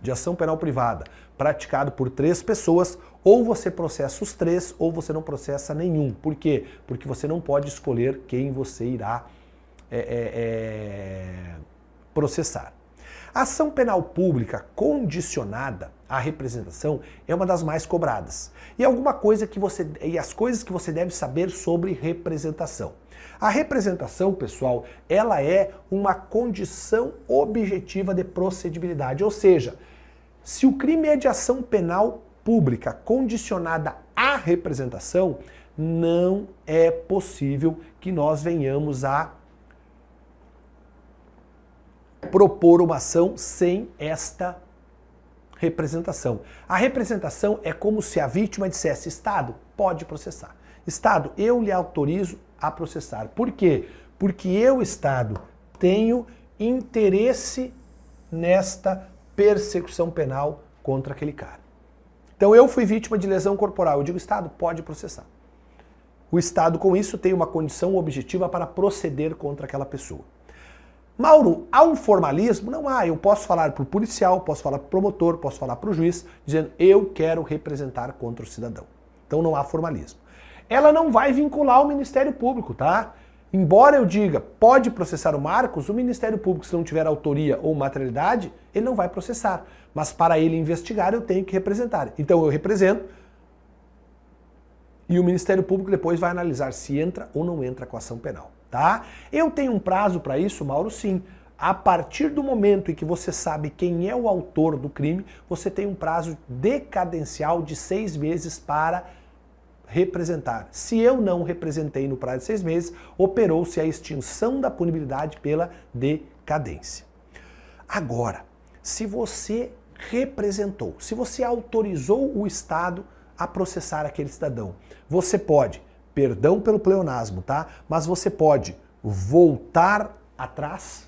de ação penal privada praticado por 3 pessoas, ou você processa os 3 ou você não processa nenhum. Por quê? Porque você não pode escolher quem você irá processar. A ação penal pública condicionada à representação é uma das mais cobradas. E as coisas que você deve saber sobre representação. A representação, pessoal, ela é uma condição objetiva de procedibilidade, ou seja, se o crime é de ação penal pública condicionada à representação, não é possível que nós venhamos a propor uma ação sem esta representação. A representação é como se a vítima dissesse: Estado, pode processar. Estado, eu lhe autorizo a processar. Por quê? Porque eu, Estado, tenho interesse nesta persecução penal contra aquele cara. Então eu fui vítima de lesão corporal, eu digo: Estado, pode processar. O Estado, com isso, tem uma condição objetiva para proceder contra aquela pessoa. Mauro, há um formalismo? Não há. Eu posso falar para o policial, posso falar para o promotor, posso falar para o juiz, dizendo: eu quero representar contra o cidadão. Então não há formalismo. Ela não vai vincular o Ministério Público, tá? Embora eu diga, pode processar o Marcos, o Ministério Público, se não tiver autoria ou materialidade, ele não vai processar. Mas para ele investigar, eu tenho que representar. Então eu represento e o Ministério Público depois vai analisar se entra ou não entra com a ação penal, tá? Eu tenho um prazo para isso, Mauro? Sim. A partir do momento em que você sabe quem é o autor do crime, você tem um prazo decadencial de 6 meses para representar. Se eu não representei no prazo de 6 meses, operou-se a extinção da punibilidade pela decadência. Agora, se você representou, se você autorizou o Estado a processar aquele cidadão, você pode, perdão pelo pleonasmo, tá? Mas você pode voltar atrás.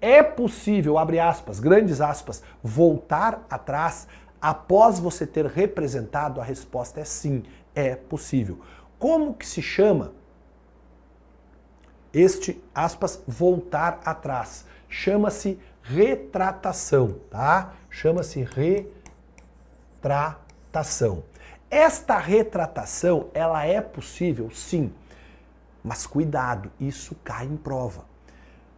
É possível, abre aspas, grandes aspas, voltar atrás após você ter representado? A resposta é sim, é possível. Como que se chama este, aspas, voltar atrás? Chama-se retratação, tá? Chama-se retratação. Esta retratação, ela é possível? Sim. Mas cuidado, isso cai em prova.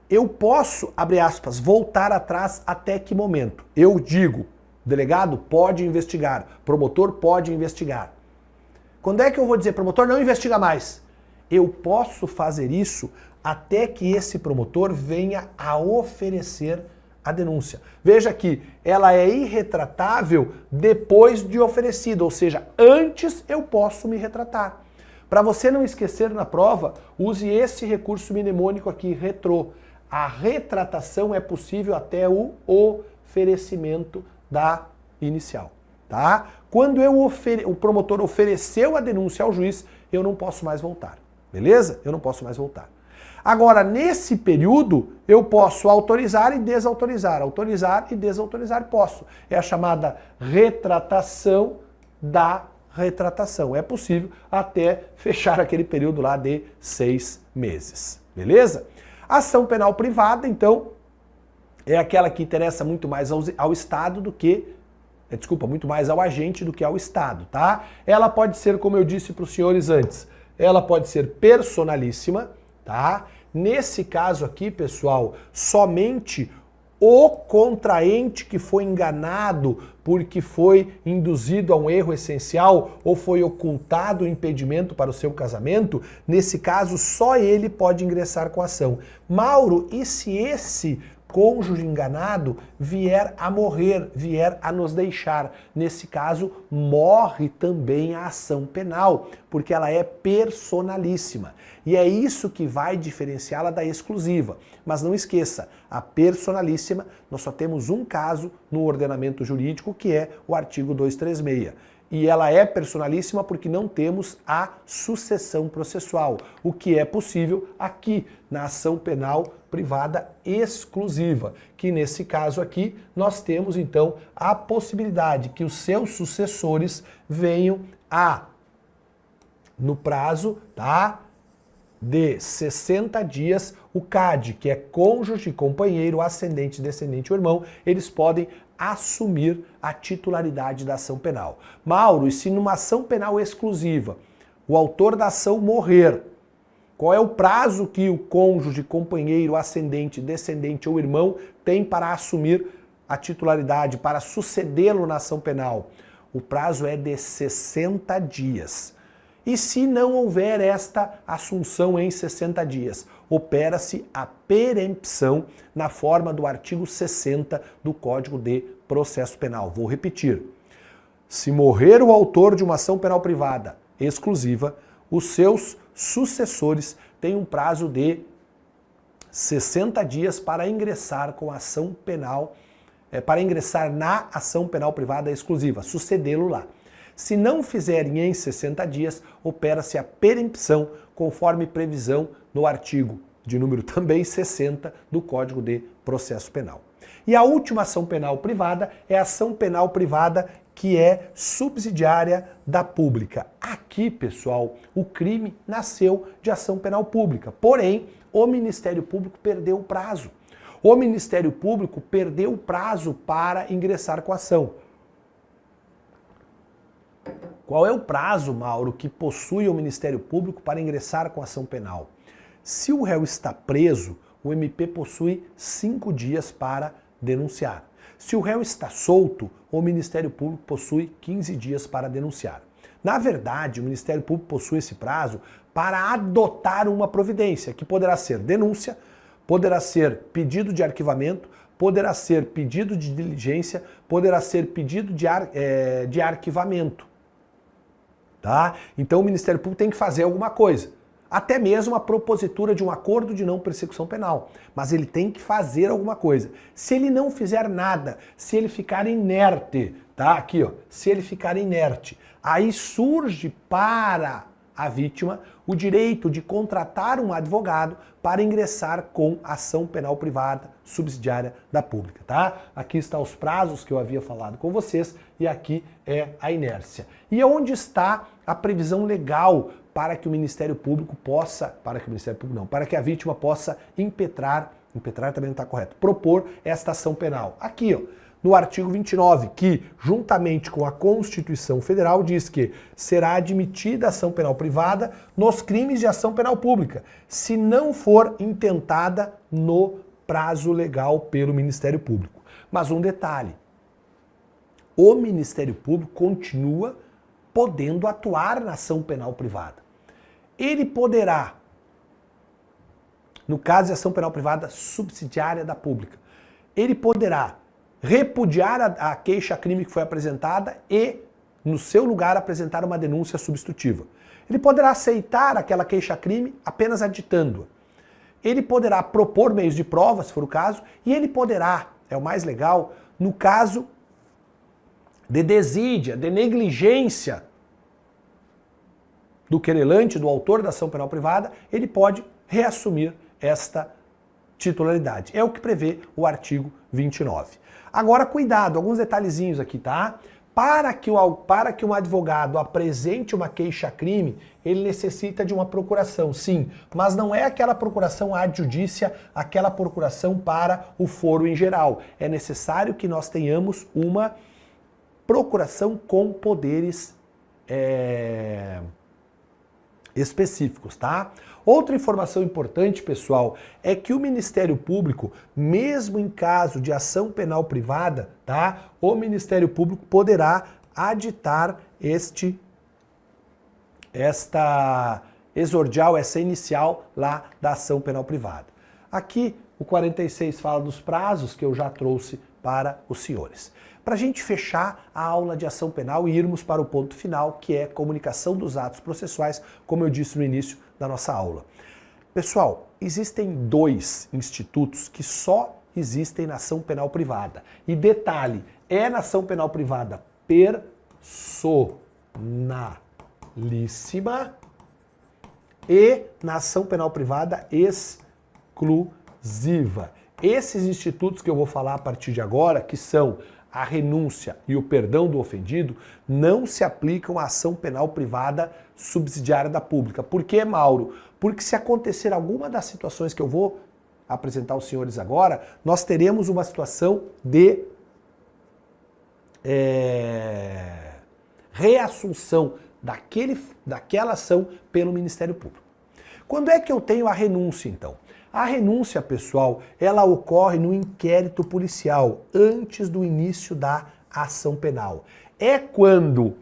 Eu posso, abre aspas, voltar atrás até que momento? Eu digo, delegado pode investigar, promotor pode investigar. Quando é que eu vou dizer, promotor, não investiga mais? Eu posso fazer isso até que esse promotor venha a oferecer a denúncia. Veja que ela é irretratável depois de oferecida, ou seja, antes eu posso me retratar. Para você não esquecer na prova, use esse recurso mnemônico aqui, retrô. A retratação é possível até o oferecimento da inicial, tá? Quando o promotor ofereceu a denúncia ao juiz, eu não posso mais voltar, beleza? Eu não posso mais voltar. Agora, nesse período, eu posso autorizar e desautorizar, autorizar e desautorizar, posso. É a chamada retratação da retratação. É possível até fechar aquele período lá de 6 meses, beleza? Ação penal privada, então, é aquela que interessa muito mais ao Estado do que, muito mais ao agente do que ao Estado, tá? Ela pode ser, como eu disse para os senhores antes, ela pode ser personalíssima, tá? Nesse caso aqui, pessoal, somente o contraente que foi enganado porque foi induzido a um erro essencial ou foi ocultado o impedimento para o seu casamento, nesse caso só ele pode ingressar com a ação. Mauro, e se esse cônjuge enganado vier a morrer, vier a nos deixar? Nesse caso, morre também a ação penal, porque ela é personalíssima. E é isso que vai diferenciá-la da exclusiva. Mas não esqueça, a personalíssima, nós só temos um caso no ordenamento jurídico, que é o artigo 236. E ela é personalíssima porque não temos a sucessão processual, o que é possível aqui na ação penal privada exclusiva, que nesse caso aqui nós temos então a possibilidade que os seus sucessores venham a, no prazo, tá? de 60 dias, o CAD, que é cônjuge, companheiro, ascendente, descendente ou irmão, eles podem assumir a titularidade da ação penal. Mauro, e se numa ação penal exclusiva o autor da ação morrer, qual é o prazo que o cônjuge, companheiro, ascendente, descendente ou irmão tem para assumir a titularidade, para sucedê-lo na ação penal? O prazo é de 60 dias. E se não houver esta assunção em 60 dias, opera-se a perempção na forma do artigo 60 do Código de Processo Penal. Vou repetir. Se morrer o autor de uma ação penal privada exclusiva, os seus sucessores têm um prazo de 60 dias para ingressar com a ação penal, para ingressar na ação penal privada exclusiva, sucedê-lo lá. Se não fizerem em 60 dias, opera-se a perempção, conforme previsão no artigo de número também 60 do Código de Processo Penal. E a última ação penal privada é a ação penal privada que é subsidiária da pública. Aqui, pessoal, o crime nasceu de ação penal pública, porém, o Ministério Público perdeu o prazo. O Ministério Público perdeu o prazo para ingressar com a ação. Qual é o prazo, Mauro, que possui o Ministério Público para ingressar com ação penal? Se o réu está preso, o MP possui 5 dias para denunciar. Se o réu está solto, o Ministério Público possui 15 dias para denunciar. Na verdade, o Ministério Público possui esse prazo para adotar uma providência, que poderá ser denúncia, poderá ser pedido de arquivamento, poderá ser pedido de diligência, poderá ser pedido de arquivamento. Tá? Então o Ministério Público tem que fazer alguma coisa. Até mesmo a propositura de um acordo de não persecução penal. Mas ele tem que fazer alguma coisa. Se ele não fizer nada, se ele ficar inerte, tá? Aqui, ó, se ele ficar inerte, aí surge para a vítima o direito de contratar um advogado para ingressar com ação penal privada subsidiária da pública, tá? Aqui estão os prazos que eu havia falado com vocês e aqui é a inércia. E onde está a previsão legal para que o Ministério Público possa, para que a vítima possa impetrar também não está correto, propor esta ação penal? Aqui, ó, no artigo 29, que, juntamente com a Constituição Federal, diz que será admitida ação penal privada nos crimes de ação penal pública, se não for intentada no prazo legal pelo Ministério Público. Mas um detalhe, o Ministério Público continua podendo atuar na ação penal privada. Ele poderá, no caso de ação penal privada subsidiária da pública, ele poderá repudiar a queixa-crime que foi apresentada e, no seu lugar, apresentar uma denúncia substitutiva. Ele poderá aceitar aquela queixa-crime apenas aditando-a. Ele poderá propor meios de prova, se for o caso, e ele poderá, é o mais legal, no caso de desídia, de negligência do querelante, do autor da ação penal privada, ele pode reassumir esta titularidade. É o que prevê o artigo 29. Agora, cuidado, alguns detalhezinhos aqui, tá? Para que um advogado apresente uma queixa-crime, ele necessita de uma procuração, sim, mas não é aquela procuração ad judícia, aquela procuração para o foro em geral. É necessário que nós tenhamos uma procuração com poderes específicos, tá? Outra informação importante, pessoal, é que o Ministério Público, mesmo em caso de ação penal privada, tá? O Ministério Público poderá aditar esta exordial, essa inicial lá da ação penal privada. Aqui o 46 fala dos prazos que eu já trouxe para os senhores. Para a gente fechar a aula de ação penal e irmos para o ponto final, que é comunicação dos atos processuais, como eu disse no início da nossa aula. Pessoal, existem 2 institutos que só existem na ação penal privada. E detalhe, é na ação penal privada personalíssima e na ação penal privada exclusiva. Esses institutos que eu vou falar a partir de agora, que são a renúncia e o perdão do ofendido não se aplicam à ação penal privada subsidiária da pública. Por que, Mauro? Porque se acontecer alguma das situações que eu vou apresentar aos senhores agora, nós teremos uma situação de reassunção daquela ação pelo Ministério Público. Quando é que eu tenho a renúncia, então? A renúncia, pessoal, ela ocorre no inquérito policial, antes do início da ação penal. É quando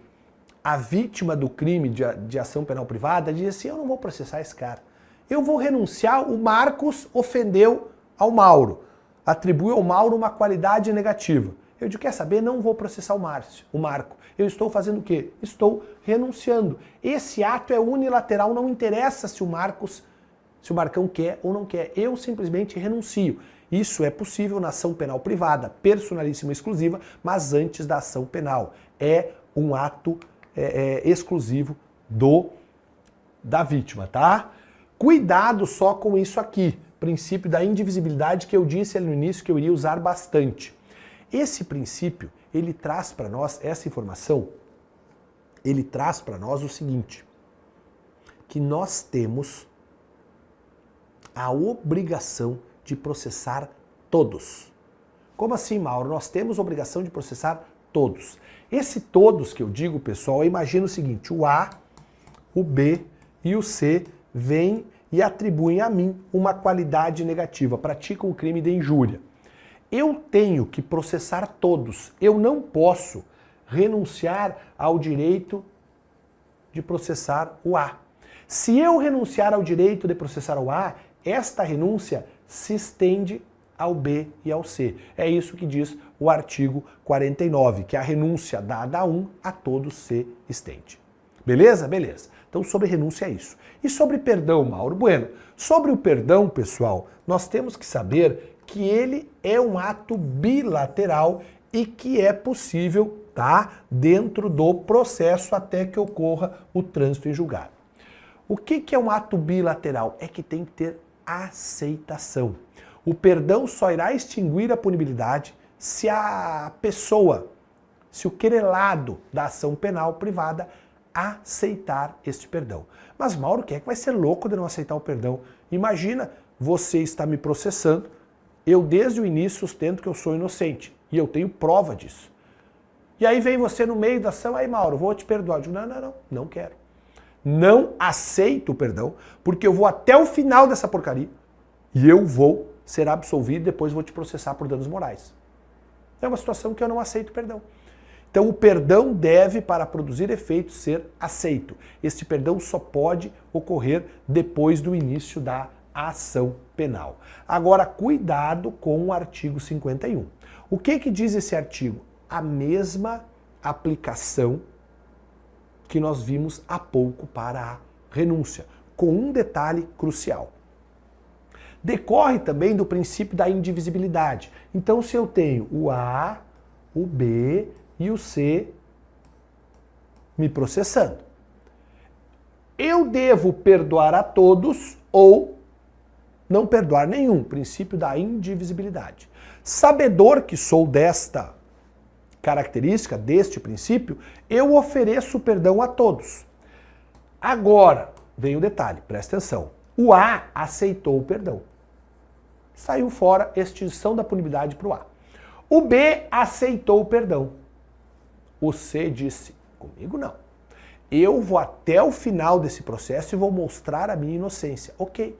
a vítima do crime de ação penal privada diz assim, eu não vou processar esse cara. Eu vou renunciar, o Marcos ofendeu ao Mauro, atribuiu ao Mauro uma qualidade negativa. Eu digo, quer saber? Não vou processar o Marco. Eu estou fazendo o quê? Estou renunciando. Esse ato é unilateral, não interessa se o Marcão quer ou não quer. Eu simplesmente renuncio. Isso é possível na ação penal privada, personalíssima exclusiva, mas antes da ação penal. É um ato exclusivo da vítima, tá? Cuidado só com isso aqui. Princípio da indivisibilidade que eu disse ali no início que eu iria usar bastante. Esse princípio, ele traz para nós, essa informação, ele traz para nós o seguinte, que nós temos a obrigação de processar todos. Como assim, Mauro? Nós temos a obrigação de processar todos. Esse todos que eu digo, pessoal, imagina o seguinte, o A, o B e o C vêm e atribuem a mim uma qualidade negativa, praticam o crime de injúria. Eu tenho que processar todos. Eu não posso renunciar ao direito de processar o A. Se eu renunciar ao direito de processar o A, esta renúncia se estende ao B e ao C. É isso que diz o artigo 49, que a renúncia dada a um, a todos se estende. Beleza? Beleza. Então, sobre renúncia é isso. E sobre perdão, Mauro? Bueno, sobre o perdão, pessoal, nós temos que saber que ele é um ato bilateral e que é possível, tá, dentro do processo até que ocorra o trânsito em julgado. O que é um ato bilateral? É que tem que ter aceitação. O perdão só irá extinguir a punibilidade se a pessoa, se o querelado da ação penal privada aceitar este perdão. Mas, Mauro, quem é que vai ser louco de não aceitar o perdão? Imagina, você está me processando, eu desde o início sustento que eu sou inocente e eu tenho prova disso. E aí vem você no meio da ação, aí, Mauro, vou te perdoar. Eu digo, não quero. Não aceito o perdão, porque eu vou até o final dessa porcaria e eu vou ser absolvido e depois vou te processar por danos morais. É uma situação que eu não aceito perdão. Então o perdão deve, para produzir efeito, ser aceito. Este perdão só pode ocorrer depois do início da ação penal. Agora, cuidado com o artigo 51. O que diz esse artigo? A mesma aplicação que nós vimos há pouco para a renúncia, com um detalhe crucial. Decorre também do princípio da indivisibilidade. Então, se eu tenho o A, o B e o C me processando, eu devo perdoar a todos ou não perdoar nenhum, princípio da indivisibilidade. Sabedor que sou desta característica, deste princípio, eu ofereço perdão a todos. Agora, vem o detalhe, presta atenção. O A aceitou o perdão. Saiu fora, extinção da punibilidade para o A. O B aceitou o perdão. O C disse, comigo não. Eu vou até o final desse processo e vou mostrar a minha inocência. Ok.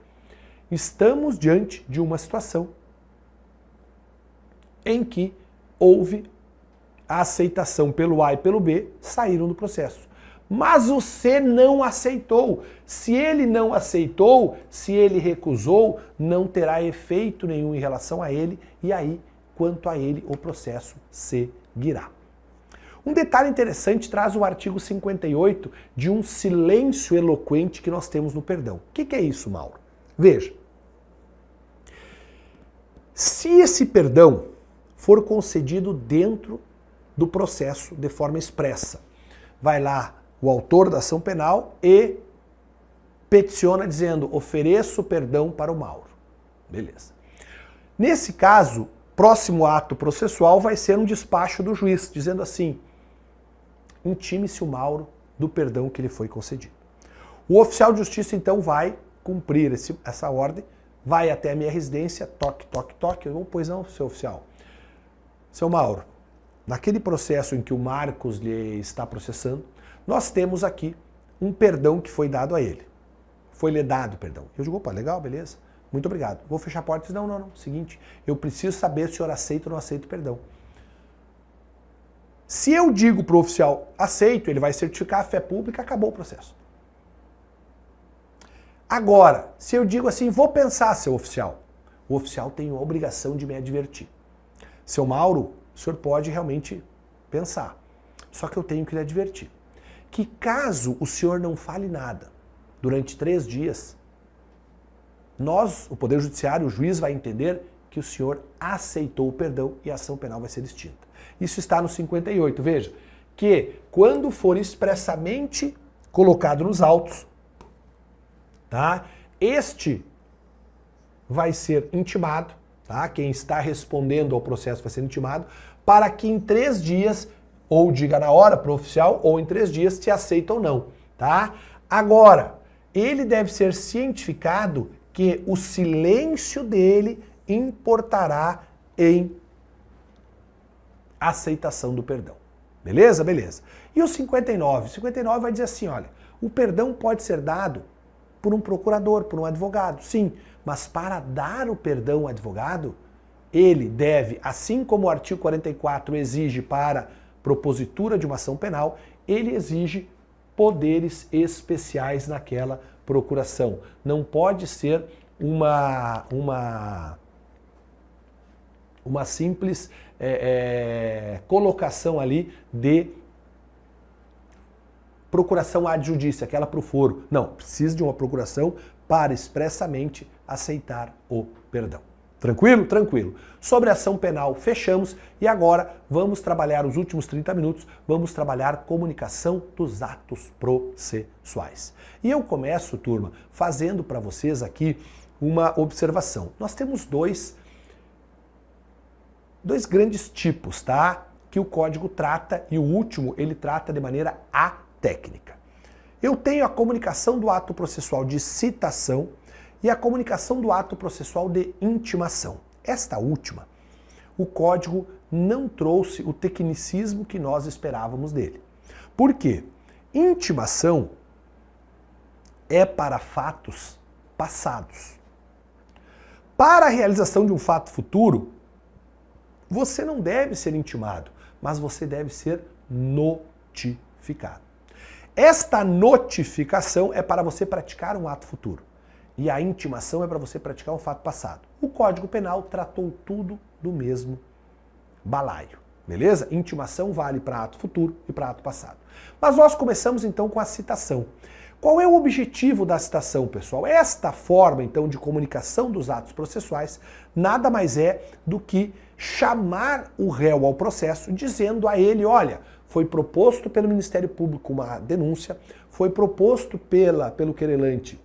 Estamos diante de uma situação em que houve a aceitação pelo A e pelo B, saíram do processo. Mas o C não aceitou. Se ele não aceitou, se ele recusou, não terá efeito nenhum em relação a ele, e aí, quanto a ele, o processo seguirá. Um detalhe interessante traz o artigo 58 de um silêncio eloquente que nós temos no perdão. O que é isso, Mauro? Veja, se esse perdão for concedido dentro do processo de forma expressa, vai lá o autor da ação penal e peticiona dizendo, ofereço perdão para o Mauro. Beleza. Nesse caso, próximo ato processual vai ser um despacho do juiz, dizendo assim: intime-se o Mauro do perdão que lhe foi concedido. O oficial de justiça, então, vai cumprir essa ordem, vai até a minha residência, toque, toque, toque. Eu, pois não, seu oficial. Seu Mauro, naquele processo em que o Marcos lhe está processando, nós temos aqui um perdão que foi dado a ele. Foi-lhe dado perdão. Eu digo, opa, legal, beleza. Muito obrigado. Vou fechar a porta e diz, não. Seguinte, eu preciso saber se o senhor aceita ou não aceita o perdão. Se eu digo para o oficial, aceito, ele vai certificar a fé pública, acabou o processo. Agora, se eu digo assim, vou pensar, seu oficial, o oficial tem a obrigação de me advertir. Seu Mauro, o senhor pode realmente pensar, só que eu tenho que lhe advertir que caso o senhor não fale nada durante 3 dias, nós, o Poder Judiciário, o juiz vai entender que o senhor aceitou o perdão e a ação penal vai ser extinta. Isso está no 58. Veja que quando for expressamente colocado nos autos, tá? Este vai ser intimado, tá? Quem está respondendo ao processo vai ser intimado, para que em 3 dias, ou diga na hora para o oficial, ou em 3 dias, se aceita ou não, tá? Agora, ele deve ser cientificado que o silêncio dele importará em aceitação do perdão. Beleza? Beleza. E o 59? O 59 vai dizer assim, olha, o perdão pode ser dado por um procurador, por um advogado, sim, mas para dar o perdão ao advogado, ele deve, assim como o artigo 44 exige para propositura de uma ação penal, ele exige poderes especiais naquela procuração. Não pode ser uma simples colocação ali de procuração ad judicia, aquela para o foro. Não, precisa de uma procuração para expressamente aceitar o perdão. Tranquilo? Tranquilo. Sobre a ação penal, fechamos e agora vamos trabalhar os últimos 30 minutos, vamos trabalhar comunicação dos atos processuais. E eu começo, turma, fazendo para vocês aqui uma observação. Nós temos dois grandes tipos, tá? Que o código trata e o último ele trata de maneira atécnica. Eu tenho a comunicação do ato processual de citação e a comunicação do ato processual de intimação. Esta última, o código não trouxe o tecnicismo que nós esperávamos dele. Por quê? Intimação é para fatos passados. Para a realização de um fato futuro, você não deve ser intimado, mas você deve ser notificado. Esta notificação é para você praticar um ato futuro. E a intimação é para você praticar um fato passado. O Código Penal tratou tudo do mesmo balaio. Beleza? Intimação vale para ato futuro e para ato passado. Mas nós começamos então com a citação. Qual é o objetivo da citação, pessoal? Esta forma então de comunicação dos atos processuais nada mais é do que chamar o réu ao processo dizendo a ele, olha, foi proposto pelo Ministério Público uma denúncia, foi proposto pelo querelante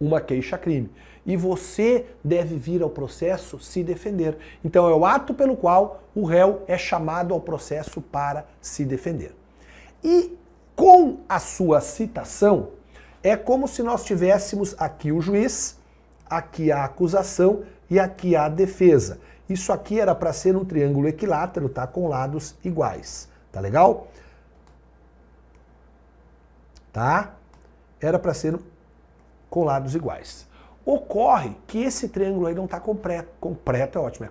uma queixa-crime. E você deve vir ao processo se defender. Então é o ato pelo qual o réu é chamado ao processo para se defender. E com a sua citação, é como se nós tivéssemos aqui o juiz, aqui a acusação e aqui a defesa. Isso aqui era para ser um triângulo equilátero, tá? Com lados iguais. Tá legal? Tá? Era para ser com lados iguais. Ocorre que esse triângulo aí não está completo. Completo é ótimo,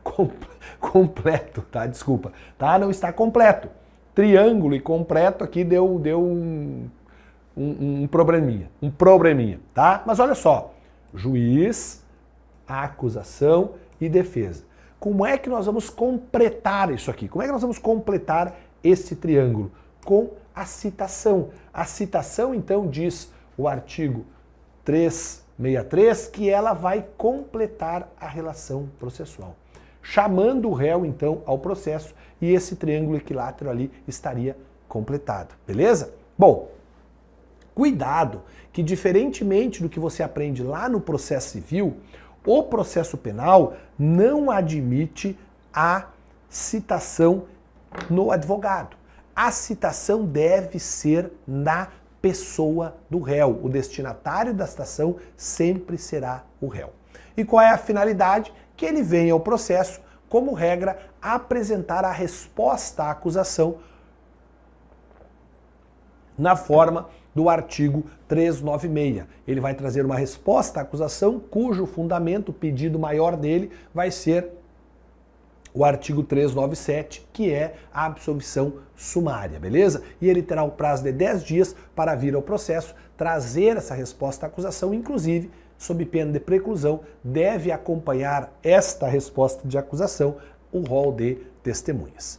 completo, tá? Desculpa. Tá? Não está completo. Triângulo e completo aqui deu um probleminha, tá? Mas olha só, juiz, acusação e defesa. Como é que nós vamos completar isso aqui? Como é que nós vamos completar esse triângulo? Com a citação. A citação, então, diz o artigo 363 que ela vai completar a relação processual, chamando o réu, então, ao processo e esse triângulo equilátero ali estaria completado. Beleza? Bom, cuidado que, diferentemente do que você aprende lá no processo civil, O processo penal não admite a citação no advogado. A citação deve ser na pessoa do réu. O destinatário da citação sempre será o réu. E qual é a finalidade? Que ele venha ao processo, como regra, apresentar a resposta à acusação na forma do artigo 396. Ele vai trazer uma resposta à acusação cujo fundamento, o pedido maior dele, vai ser o artigo 397, que é a absolvição sumária, beleza? E ele terá o prazo de 10 dias para vir ao processo, trazer essa resposta à acusação, inclusive, sob pena de preclusão, deve acompanhar esta resposta de acusação o rol de testemunhas.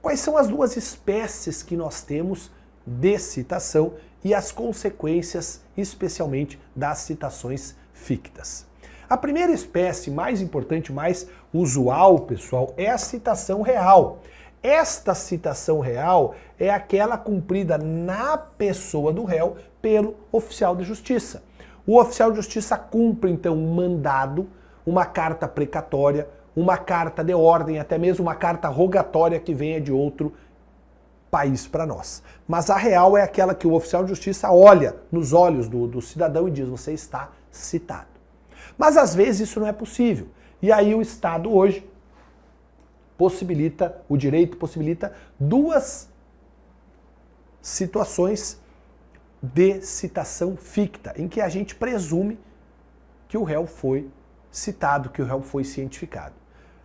Quais são as duas espécies que nós temos de citação e as consequências, especialmente das citações fictas? A primeira espécie mais importante, mais usual, pessoal, é a citação real. Esta citação real é aquela cumprida na pessoa do réu pelo oficial de justiça. O oficial de justiça cumpre, então, um mandado, uma carta precatória, uma carta de ordem, até mesmo uma carta rogatória que venha de outro país para nós. Mas a real é aquela que o oficial de justiça olha nos olhos do cidadão e diz: você está citado. Mas às vezes isso não é possível. E aí o Estado hoje possibilita, o direito possibilita duas situações de citação ficta, em que a gente presume que o réu foi citado, que o réu foi cientificado.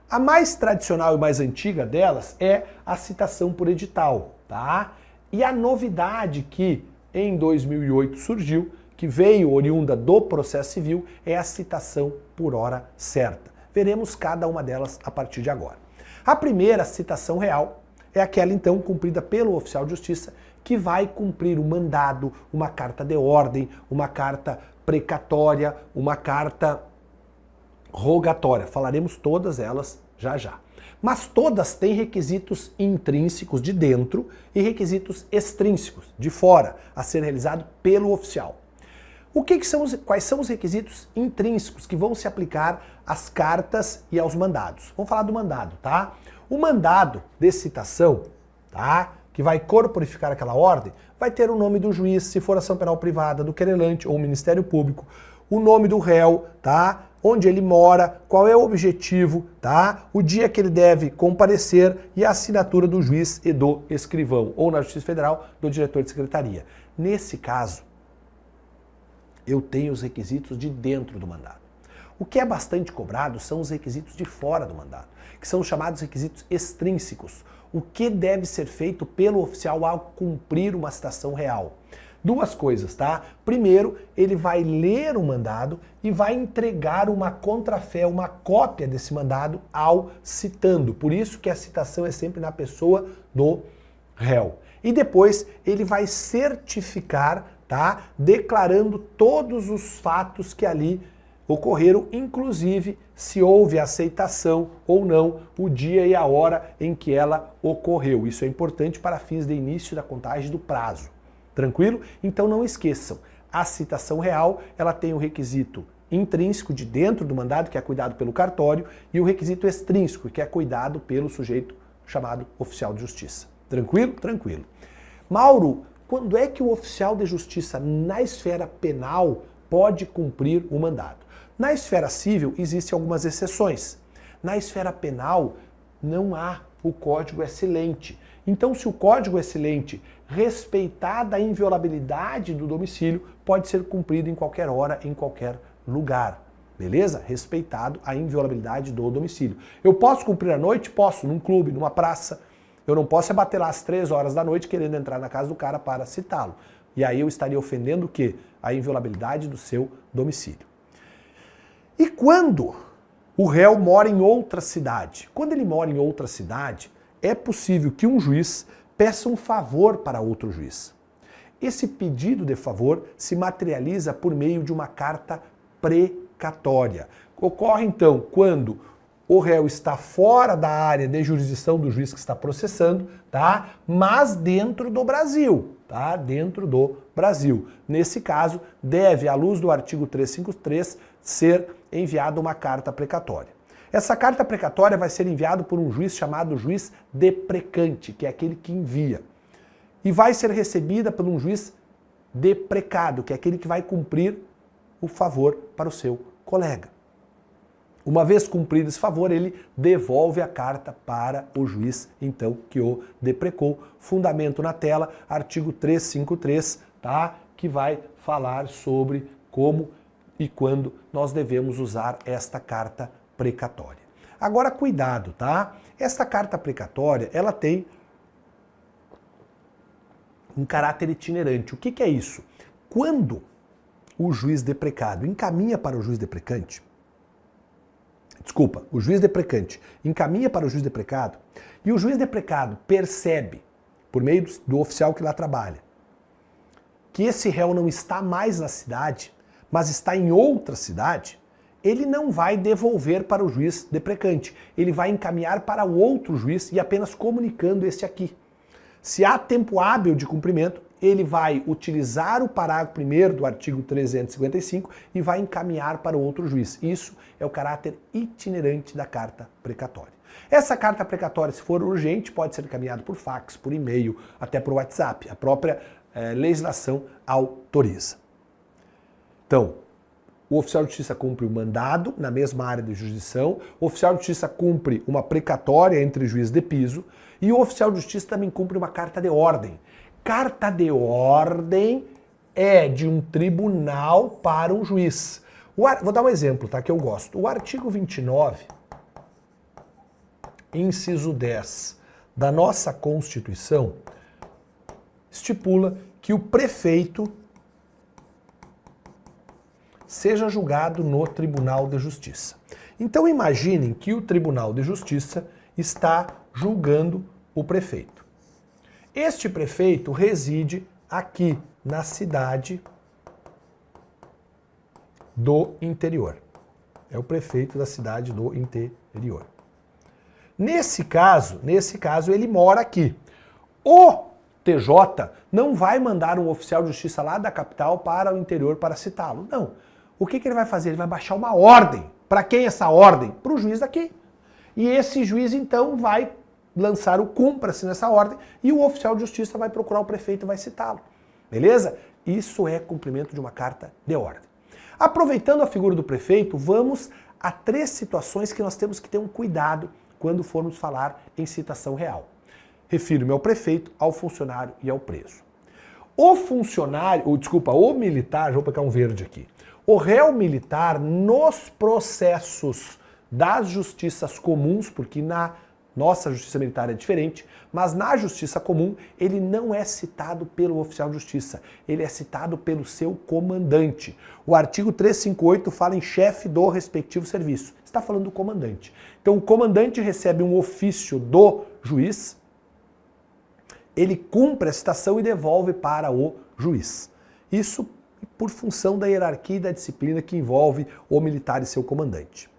A mais tradicional e mais antiga delas é a citação por edital, tá? E a novidade que em 2008 surgiu, que veio oriunda do processo civil, é a citação por hora certa. Veremos cada uma delas a partir de agora. A primeira, citação real, é aquela então cumprida pelo oficial de justiça que vai cumprir um mandado, uma carta de ordem, uma carta precatória, uma carta rogatória. Falaremos todas elas já já. Mas todas têm requisitos intrínsecos de dentro e requisitos extrínsecos de fora, a ser realizado pelo oficial. Quais são os requisitos intrínsecos que vão se aplicar às cartas e aos mandados? Vamos falar do mandado, tá? O mandado de citação, tá? Que vai corporificar aquela ordem, vai ter o nome do juiz, se for ação penal privada, do querelante ou Ministério Público, o nome do réu, tá? Onde ele mora, qual é o objetivo, tá? O dia que ele deve comparecer e a assinatura do juiz e do escrivão, ou na Justiça Federal, do diretor de secretaria. Nesse caso, eu tenho os requisitos de dentro do mandado. O que é bastante cobrado são os requisitos de fora do mandado, que são os chamados requisitos extrínsecos. O que deve ser feito pelo oficial ao cumprir uma citação real? Duas coisas, tá? Primeiro, ele vai ler o mandado e vai entregar uma contrafé, uma cópia desse mandado ao citando. Por isso que a citação é sempre na pessoa do réu. E depois ele vai certificar, tá? Declarando todos os fatos que ali ocorreram, inclusive se houve aceitação ou não, o dia e a hora em que ela ocorreu. Isso é importante para fins de início da contagem do prazo. Tranquilo? Então não esqueçam, a citação real, ela tem o requisito intrínseco de dentro do mandado, que é cuidado pelo cartório, e o requisito extrínseco, que é cuidado pelo sujeito chamado oficial de justiça. Tranquilo? Tranquilo. Mauro, quando é que o oficial de justiça na esfera penal pode cumprir o mandado? Na esfera civil existem algumas exceções. Na esfera penal não há o código excelente. Então, se o código excelente, respeitada a inviolabilidade do domicílio, pode ser cumprido em qualquer hora, em qualquer lugar. Beleza? Respeitado a inviolabilidade do domicílio. Eu posso cumprir à noite? Posso, num clube, numa praça. Eu não posso bater lá às 3 horas da noite querendo entrar na casa do cara para citá-lo. E aí eu estaria ofendendo o quê? A inviolabilidade do seu domicílio. E quando o réu mora em outra cidade? Quando ele mora em outra cidade, é possível que um juiz peça um favor para outro juiz. Esse pedido de favor se materializa por meio de uma carta precatória. Ocorre então quando o réu está fora da área de jurisdição do juiz que está processando, tá? Mas dentro do Brasil, tá? Dentro do Brasil. Nesse caso, deve, à luz do artigo 353, ser enviada uma carta precatória. Essa carta precatória vai ser enviada por um juiz chamado juiz deprecante, que é aquele que envia. E vai ser recebida por um juiz deprecado, que é aquele que vai cumprir o favor para o seu colega. Uma vez cumprido esse favor, ele devolve a carta para o juiz, então, que o deprecou. Fundamento na tela, artigo 353, tá? Que vai falar sobre como e quando nós devemos usar esta carta precatória. Agora, cuidado, tá? Esta carta precatória, ela tem um caráter itinerante. O que é isso? Quando o juiz deprecado encaminha para o juiz deprecante, o juiz deprecante encaminha para o juiz deprecado e o juiz deprecado percebe, por meio do oficial que lá trabalha, que esse réu não está mais na cidade, mas está em outra cidade, ele não vai devolver para o juiz deprecante, ele vai encaminhar para o outro juiz e apenas comunicando este aqui. Se há tempo hábil de cumprimento, ele vai utilizar o parágrafo 1º do artigo 355 e vai encaminhar para o outro juiz. Isso é o caráter itinerante da carta precatória. Essa carta precatória, se for urgente, pode ser encaminhada por fax, por e-mail, até por WhatsApp. A própria legislação autoriza. Então, o oficial de justiça cumpre o mandado na mesma área de jurisdição, o oficial de justiça cumpre uma precatória entre juiz de piso e o oficial de justiça também cumpre uma carta de ordem. Carta de ordem é de um tribunal para um juiz. Vou dar um exemplo, tá, que eu gosto. O artigo 29, inciso 10 da nossa Constituição, estipula que o prefeito seja julgado no Tribunal de Justiça. Então imaginem que o Tribunal de Justiça está julgando o prefeito. Este prefeito reside aqui na cidade do interior. É o prefeito da cidade do interior. Nesse caso, ele mora aqui. O TJ não vai mandar um oficial de justiça lá da capital para o interior para citá-lo. Não. O que ele vai fazer? Ele vai baixar uma ordem. Para quem essa ordem? Para o juiz daqui. E esse juiz, então, vai lançar o cumpra-se nessa ordem e o oficial de justiça vai procurar o prefeito e vai citá-lo. Beleza? Isso é cumprimento de uma carta de ordem. Aproveitando a figura do prefeito, vamos a 3 situações que nós temos que ter um cuidado quando formos falar em citação real. Refiro-me ao prefeito, ao funcionário e ao preso. O militar, vou pegar um verde aqui. O réu militar, nos processos das justiças comuns, porque na nossa justiça militar é diferente, mas na justiça comum ele não é citado pelo oficial de justiça, ele é citado pelo seu comandante. O artigo 358 fala em chefe do respectivo serviço. Está falando do comandante. Então o comandante recebe um ofício do juiz, ele cumpre a citação e devolve para o juiz. Isso por função da hierarquia e da disciplina que envolve o militar e seu comandante.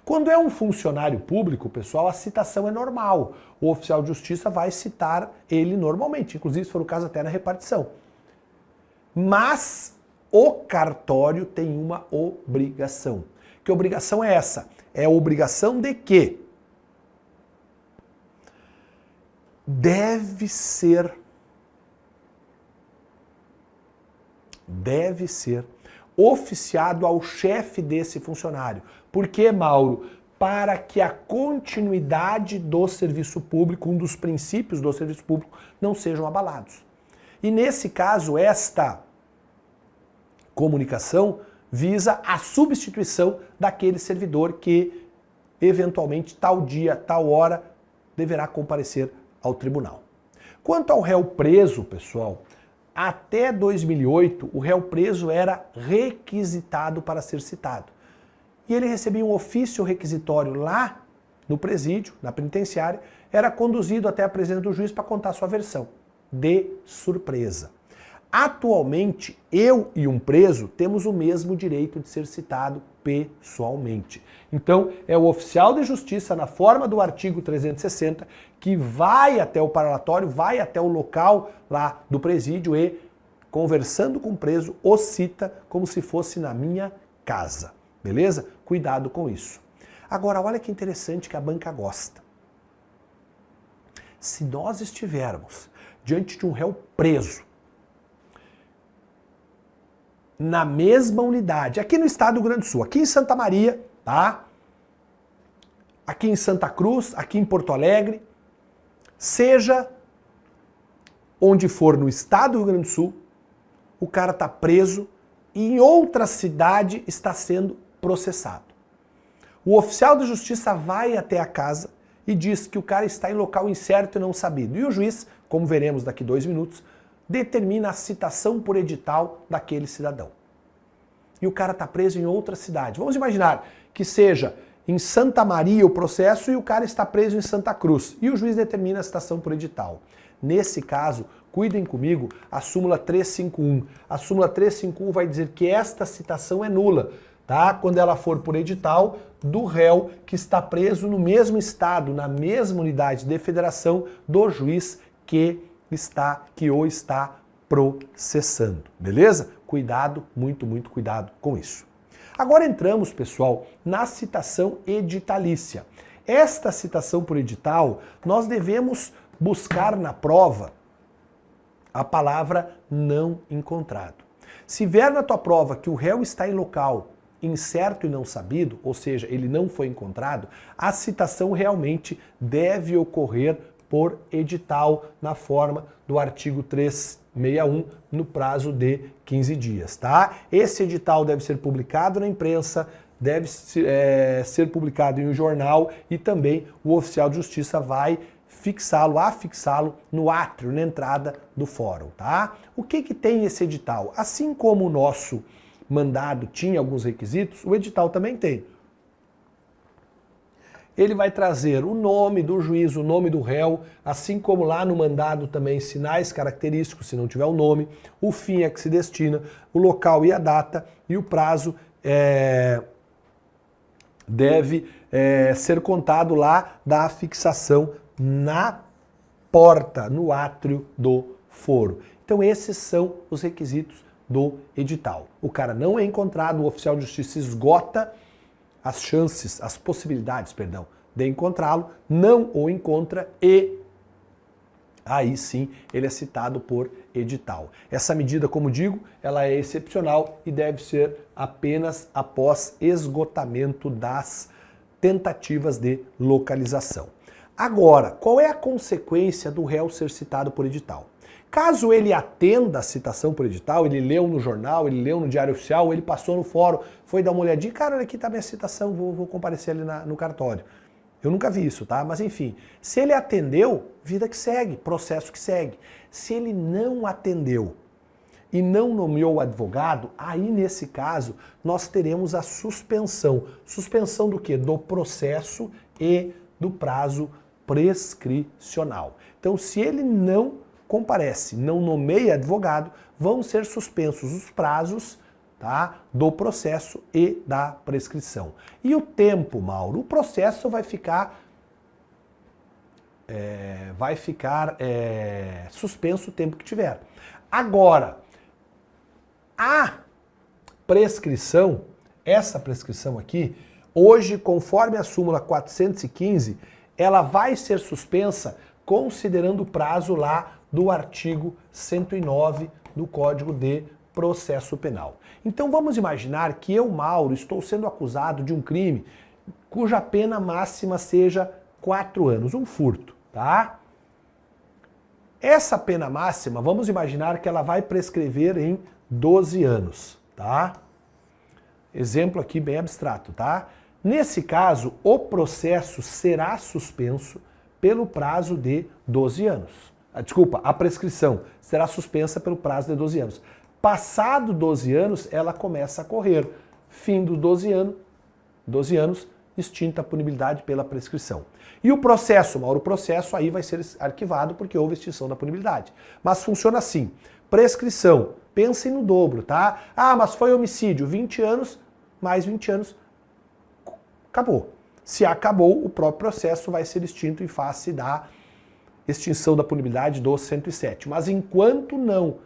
Quando é um funcionário público, pessoal, a citação é normal. O oficial de justiça vai citar ele normalmente, inclusive se for o caso até na repartição. Mas o cartório tem uma obrigação. Que obrigação é essa? É a obrigação de que deve ser oficiado ao chefe desse funcionário. Por quê, Mauro? Para que a continuidade do serviço público, um dos princípios do serviço público, não sejam abalados. E nesse caso, esta comunicação visa a substituição daquele servidor que, eventualmente, tal dia, tal hora, deverá comparecer ao tribunal. Quanto ao réu preso, pessoal, até 2008, o réu preso era requisitado para ser citado. E ele recebia um ofício requisitório lá no presídio, na penitenciária, era conduzido até a presença do juiz para contar sua versão, de surpresa. Atualmente, eu e um preso temos o mesmo direito de ser citado pessoalmente. Então, é o oficial de justiça, na forma do artigo 360, que vai até o parlatório, vai até o local lá do presídio e, conversando com o preso, o cita como se fosse na minha casa. beleza? Cuidado com isso. Agora, olha que interessante que a banca gosta. Se nós estivermos diante de um réu preso, na mesma unidade, aqui no estado do Rio Grande do Sul, aqui em Santa Maria, tá? Aqui em Santa Cruz, aqui em Porto Alegre, seja onde for no estado do Rio Grande do Sul, o cara está preso e em outra cidade está sendo processado. O oficial de justiça vai até a casa e diz que o cara está em local incerto e não sabido. E o juiz, como veremos daqui 2 minutos, determina a citação por edital daquele cidadão. E o cara está preso em outra cidade. Vamos imaginar que seja em Santa Maria o processo e o cara está preso em Santa Cruz. E o juiz determina a citação por edital. Nesse caso, cuidem comigo, a súmula 351. A súmula 351 vai dizer que esta citação é nula, tá? Quando ela for por edital do réu que está preso no mesmo estado, na mesma unidade de federação do juiz que o está processando, beleza? Cuidado, muito cuidado com isso. Agora entramos, pessoal, na citação editalícia. Esta citação por edital, nós devemos buscar na prova a palavra não encontrado. Se vier na tua prova que o réu está em local incerto e não sabido, ou seja, ele não foi encontrado, a citação realmente deve ocorrer por edital na forma do artigo 361 no prazo de 15 dias, tá? Esse edital deve ser publicado na imprensa, deve ser publicado em um jornal e também o oficial de justiça vai afixá-lo no átrio, na entrada do fórum, tá? O que tem esse edital? Assim como o nosso mandado tinha alguns requisitos, o edital também tem. Ele vai trazer o nome do juiz, o nome do réu, assim como lá no mandado também sinais característicos, se não tiver o nome, o fim a que se destina, o local e a data, e o prazo deve ser contado lá da fixação na porta, no átrio do foro. Então esses são os requisitos do edital. O cara não é encontrado, o oficial de justiça esgota as chances, as possibilidades, de encontrá-lo, não o encontra e aí sim ele é citado por edital. Essa medida, como digo, ela é excepcional e deve ser apenas após esgotamento das tentativas de localização. Agora, qual é a consequência do réu ser citado por edital? Caso ele atenda a citação por edital, ele leu no jornal, ele leu no Diário Oficial, ele passou no fórum, foi dar uma olhadinha, cara, olha aqui tá minha citação, vou comparecer ali no cartório. Eu nunca vi isso, tá? Mas enfim, se ele atendeu, vida que segue, processo que segue. Se ele não atendeu e não nomeou o advogado, aí nesse caso nós teremos a suspensão. Suspensão do quê? Do processo e do prazo prescricional. Então, se ele não comparece, não nomeia advogado, vão ser suspensos os prazos, tá, do processo e da prescrição. E o tempo, Mauro? O processo vai ficar suspenso o tempo que tiver. Agora, a prescrição, essa prescrição aqui, hoje, conforme a súmula 415, ela vai ser suspensa considerando o prazo lá do artigo 109 do Código de Processo Penal. Então vamos imaginar que eu, Mauro, estou sendo acusado de um crime cuja pena máxima seja 4 anos, um furto, tá? Essa pena máxima, vamos imaginar que ela vai prescrever em 12 anos, tá? Exemplo aqui bem abstrato, tá? Nesse caso, o processo será suspenso pelo prazo de 12 anos. Desculpa, a prescrição será suspensa pelo prazo de 12 anos. Passado 12 anos, ela começa a correr. Fim dos 12 anos, extinta a punibilidade pela prescrição. E o processo, Mauro, o processo aí vai ser arquivado porque houve extinção da punibilidade. Mas funciona assim, prescrição, pensem no dobro, tá? Ah, mas foi homicídio, 20 anos, mais 20 anos, acabou. Se acabou, o próprio processo vai ser extinto em face da extinção da punibilidade do 107. Mas enquanto não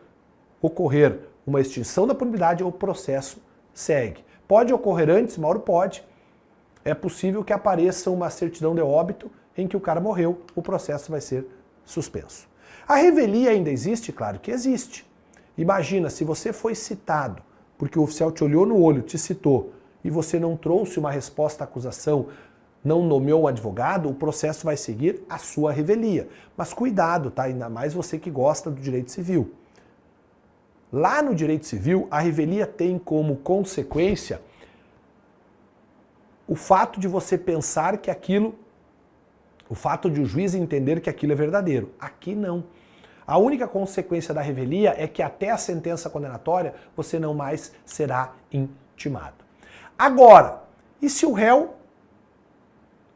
ocorrer uma extinção da punibilidade, o processo segue. Pode ocorrer antes, Mauro? Pode. É possível que apareça uma certidão de óbito em que o cara morreu, o processo vai ser suspenso. A revelia ainda existe? Claro que existe. Imagina, se você foi citado, porque o oficial te olhou no olho, te citou, e você não trouxe uma resposta à acusação, não nomeou um advogado, o processo vai seguir a sua revelia. Mas cuidado, tá? Ainda mais você que gosta do direito civil. Lá no direito civil, a revelia tem como consequência o fato de você pensar que aquilo, o fato de o juiz entender que aquilo é verdadeiro. Aqui não. A única consequência da revelia é que até a sentença condenatória você não mais será intimado. Agora, e se o réu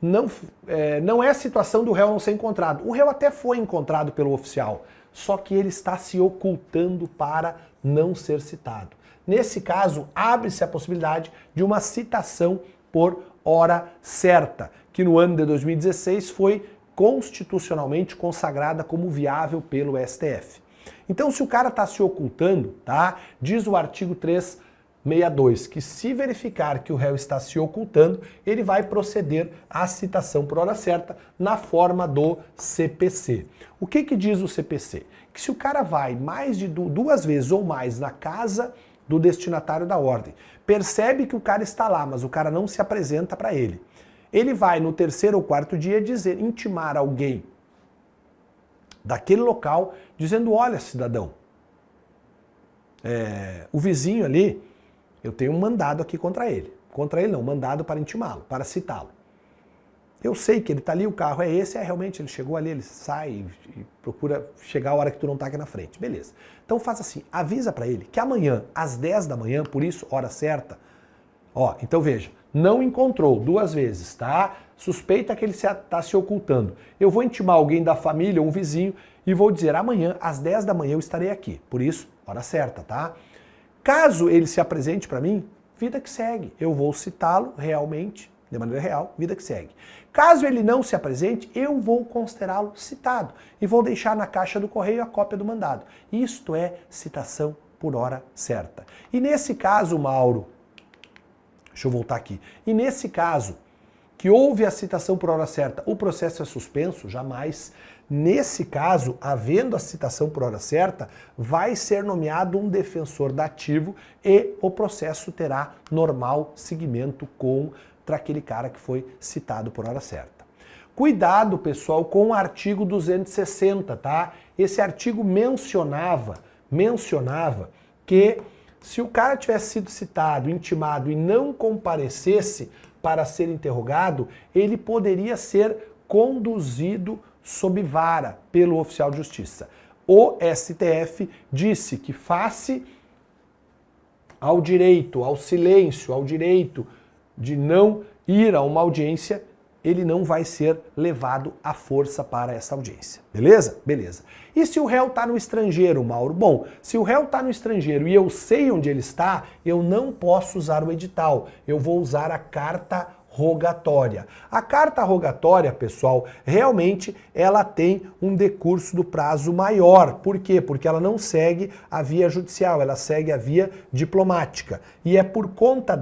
não é a situação do réu não ser encontrado? O réu até foi encontrado pelo oficial, só que ele está se ocultando para não ser citado. Nesse caso, abre-se a possibilidade de uma citação por hora certa, que no ano de 2016 foi constitucionalmente consagrada como viável pelo STF. Então, se o cara está se ocultando, tá? Diz o artigo 362 que se verificar que o réu está se ocultando, ele vai proceder à citação por hora certa na forma do CPC. O que diz o CPC? Que se o cara vai mais de 2 vezes ou mais na casa do destinatário da ordem, percebe que o cara está lá, mas o cara não se apresenta para ele. Ele vai no 3º ou 4º dia intimar alguém daquele local, dizendo, olha, cidadão, o vizinho ali, eu tenho um mandado aqui contra ele. Contra ele não, mandado para intimá-lo, para citá-lo. Eu sei que ele está ali, o carro é esse, realmente ele chegou ali, ele sai e procura chegar a hora que tu não está aqui na frente. Beleza. Então faz assim, avisa para ele que amanhã, às 10 da manhã, por isso, hora certa, então veja, não encontrou 2 vezes, tá? Suspeita que ele está se ocultando. Eu vou intimar alguém da família, um vizinho, e vou dizer, amanhã, às 10 da manhã, eu estarei aqui. Por isso, hora certa, tá? Caso ele se apresente para mim, vida que segue. Eu vou citá-lo realmente, de maneira real, vida que segue. Caso ele não se apresente, eu vou considerá-lo citado e vou deixar na caixa do correio a cópia do mandado. Isto é citação por hora certa. E nesse caso, Mauro, deixa eu voltar aqui. E nesse caso, que houve a citação por hora certa, o processo é suspenso? Jamais. Nesse caso, havendo a citação por hora certa, vai ser nomeado um defensor dativo e o processo terá normal seguimento contra aquele cara que foi citado por hora certa. Cuidado, pessoal, com o artigo 260, tá? Esse artigo mencionava que se o cara tivesse sido citado, intimado e não comparecesse para ser interrogado, ele poderia ser conduzido sob vara pelo oficial de justiça. O STF disse que face ao direito, ao silêncio, ao direito de não ir a uma audiência, ele não vai ser levado à força para essa audiência. Beleza? Beleza. E se o réu está no estrangeiro, Mauro? Bom, se o réu está no estrangeiro e eu sei onde ele está, eu não posso usar o edital. Eu vou usar a carta rogatória. A carta rogatória, pessoal, realmente ela tem um decurso do prazo maior. Por quê? Porque ela não segue a via judicial, ela segue a via diplomática. E é por conta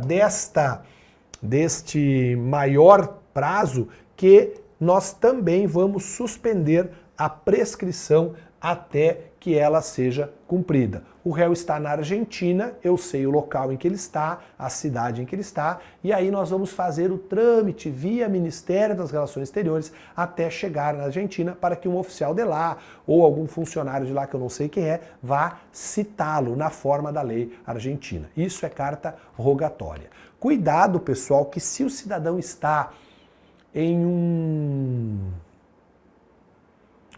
deste maior prazo que nós também vamos suspender a prescrição até que ela seja cumprida. O réu está na Argentina, eu sei o local em que ele está, a cidade em que ele está, e aí nós vamos fazer o trâmite via Ministério das Relações Exteriores até chegar na Argentina para que um oficial de lá ou algum funcionário de lá, que eu não sei quem é, vá citá-lo na forma da lei argentina. Isso é carta rogatória. Cuidado, pessoal, que se o cidadão está em um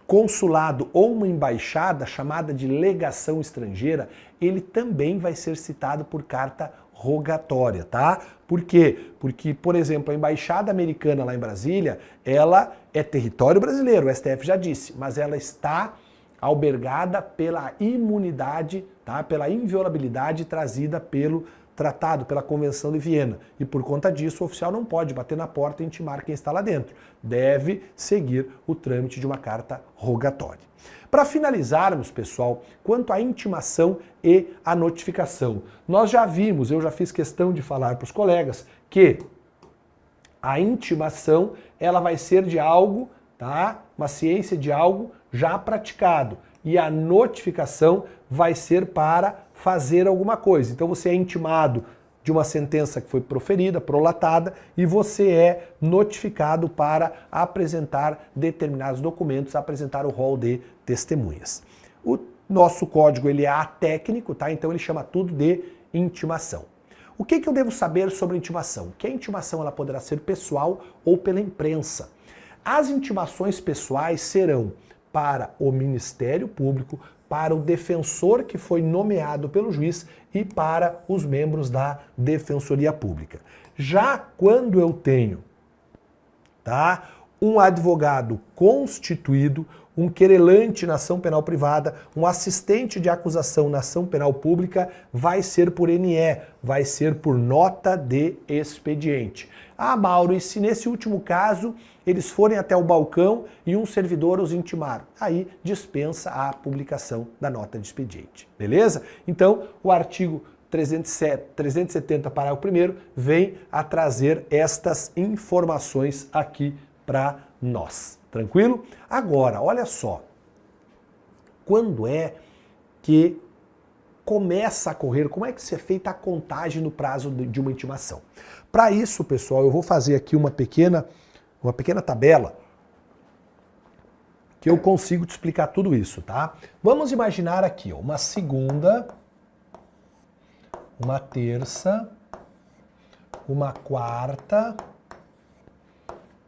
consulado ou uma embaixada chamada de legação estrangeira, ele também vai ser citado por carta rogatória, tá? Por quê? Porque, por exemplo, a embaixada americana lá em Brasília, ela é território brasileiro, o STF já disse, mas ela está albergada pela imunidade, tá? Pela inviolabilidade trazida pelo tratado pela Convenção de Viena. E por conta disso, o oficial não pode bater na porta e intimar quem está lá dentro. Deve seguir o trâmite de uma carta rogatória. Para finalizarmos, pessoal, quanto à intimação e à notificação, nós já vimos, eu já fiz questão de falar para os colegas, que a intimação ela vai ser de algo, tá? Uma ciência de algo já praticado. E a notificação vai ser para fazer alguma coisa. Então você é intimado de uma sentença que foi proferida, prolatada, e você é notificado para apresentar determinados documentos, apresentar o rol de testemunhas. O nosso código ele é atécnico, tá? Então ele chama tudo de intimação. O que eu devo saber sobre intimação? Que a intimação ela poderá ser pessoal ou pela imprensa. As intimações pessoais serão para o Ministério Público, para o defensor que foi nomeado pelo juiz e para os membros da Defensoria Pública. Já quando eu tenho, tá, um advogado constituído, um querelante na ação penal privada, um assistente de acusação na ação penal pública, vai ser por NE, vai ser por nota de expediente. Ah, Mauro, e se nesse último caso eles forem até o balcão e um servidor os intimar? Aí dispensa a publicação da nota de expediente, beleza? Então, o artigo 370, parágrafo 1º, vem a trazer estas informações aqui para nós. Tranquilo? Agora, olha só. Quando é que começa a correr, como é que é feita a contagem no prazo de uma intimação? Para isso, pessoal, eu vou fazer aqui uma pequena tabela que eu consigo te explicar tudo isso, tá? Vamos imaginar aqui, ó, uma segunda, uma terça, uma quarta,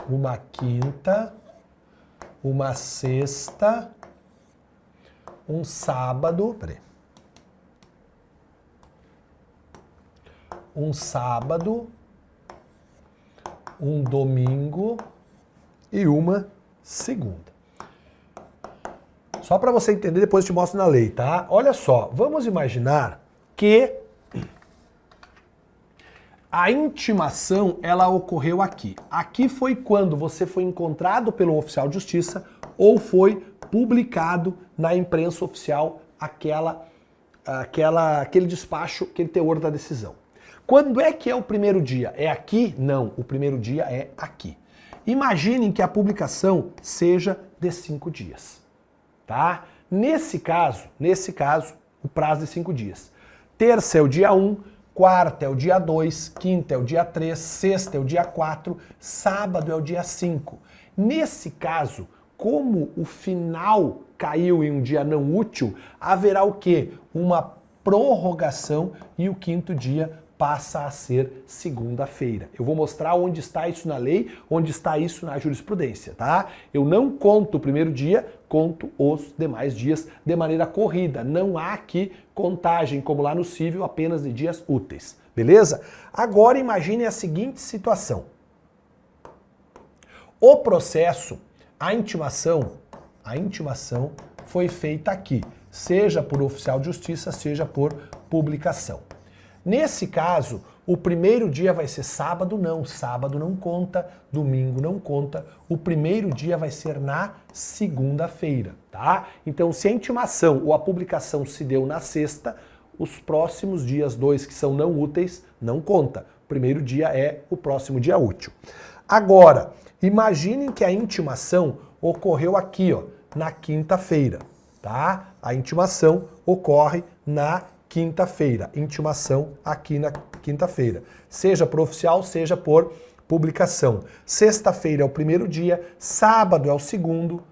uma quinta, uma sexta, um sábado, um sábado, um domingo e uma segunda. Só para você entender, depois eu te mostro na lei, tá? Olha só, vamos imaginar que a intimação, ela ocorreu aqui. Aqui foi quando você foi encontrado pelo oficial de justiça ou foi publicado na imprensa oficial aquele despacho, aquele teor da decisão. Quando é que é o primeiro dia? É aqui? Não, o primeiro dia é aqui. Imaginem que a publicação seja de 5 dias, tá? Nesse caso, o prazo de 5 dias. Terça é o dia 1, quarta é o dia 2, quinta é o dia 3, sexta é o dia 4, sábado é o dia 5. Nesse caso, como o final caiu em um dia não útil, haverá o quê? Uma prorrogação e o quinto dia passa a ser segunda-feira. Eu vou mostrar onde está isso na lei, onde está isso na jurisprudência, tá? Eu não conto o primeiro dia, conto os demais dias de maneira corrida. Não há aqui contagem, como lá no civil, apenas de dias úteis, beleza? Agora imagine a seguinte situação. O processo, a intimação foi feita aqui, seja por oficial de justiça, seja por publicação. Nesse caso, o primeiro dia vai ser sábado não conta, domingo não conta, o primeiro dia vai ser na segunda-feira, tá? Então, se a intimação ou a publicação se deu na sexta, os próximos dias 2 que são não úteis não conta. O primeiro dia é o próximo dia útil. Agora, imaginem que a intimação ocorreu aqui, ó, na quinta-feira, tá? A intimação ocorre na quinta-feira, intimação aqui na quinta-feira, seja por oficial, seja por publicação. Sexta-feira é o primeiro dia, sábado é o segundo,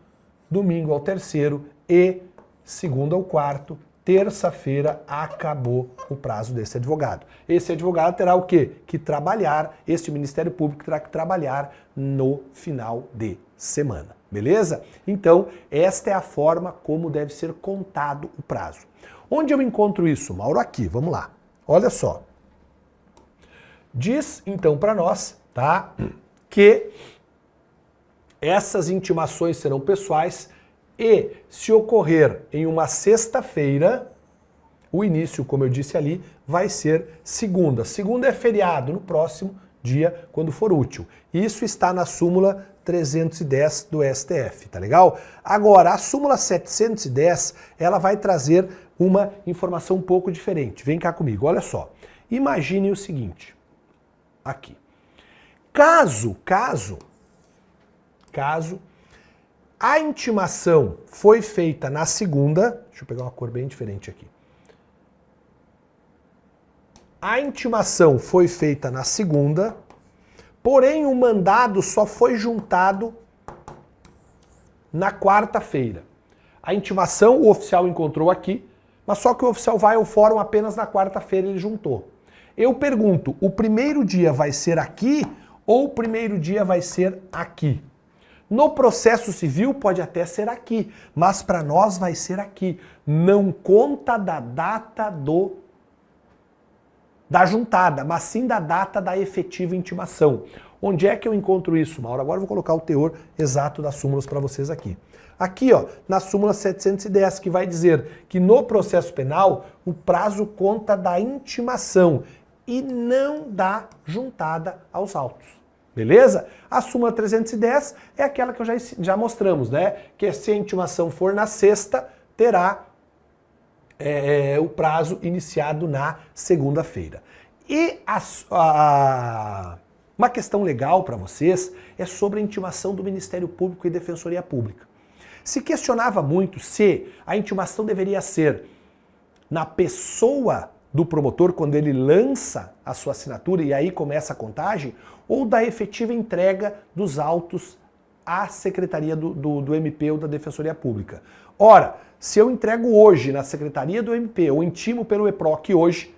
domingo é o terceiro e segunda é o quarto, terça-feira acabou o prazo desse advogado. Esse advogado terá o quê? Que trabalhar, este Ministério Público terá que trabalhar no final de semana, beleza? Então, esta é a forma como deve ser contado o prazo. Onde eu encontro isso, Mauro? Aqui, vamos lá. Olha só. Diz, então, para nós, tá, que essas intimações serão pessoais e, se ocorrer em uma sexta-feira, o início, como eu disse ali, vai ser segunda. Segunda é feriado, no próximo dia, quando for útil. Isso está na súmula 310 do STF, tá legal? Agora, a súmula 710, ela vai trazer uma informação um pouco diferente. Vem cá comigo, olha só. Imagine o seguinte, aqui. Caso a intimação foi feita na segunda, deixa eu pegar uma cor bem diferente aqui. A intimação foi feita na segunda, porém o mandado só foi juntado na quarta-feira. A intimação o oficial encontrou aqui, mas só que o oficial vai ao fórum apenas na quarta-feira, ele juntou. Eu pergunto, o primeiro dia vai ser aqui ou o primeiro dia vai ser aqui? No processo civil pode até ser aqui, mas para nós vai ser aqui. Não conta da data da juntada, mas sim da data da efetiva intimação. Onde é que eu encontro isso, Mauro? Agora eu vou colocar o teor exato das súmulas para vocês aqui. Aqui, ó, na súmula 710, que vai dizer que no processo penal o prazo conta da intimação e não da juntada aos autos. Beleza? A súmula 310 é aquela que já mostramos, né? Que se a intimação for na sexta, terá o prazo iniciado na segunda-feira. E uma questão legal para vocês é sobre a intimação do Ministério Público e Defensoria Pública. Se questionava muito se a intimação deveria ser na pessoa do promotor, quando ele lança a sua assinatura e aí começa a contagem, ou da efetiva entrega dos autos à Secretaria do MP ou da Defensoria Pública. Ora, se eu entrego hoje na Secretaria do MP ou intimo pelo EPROC hoje,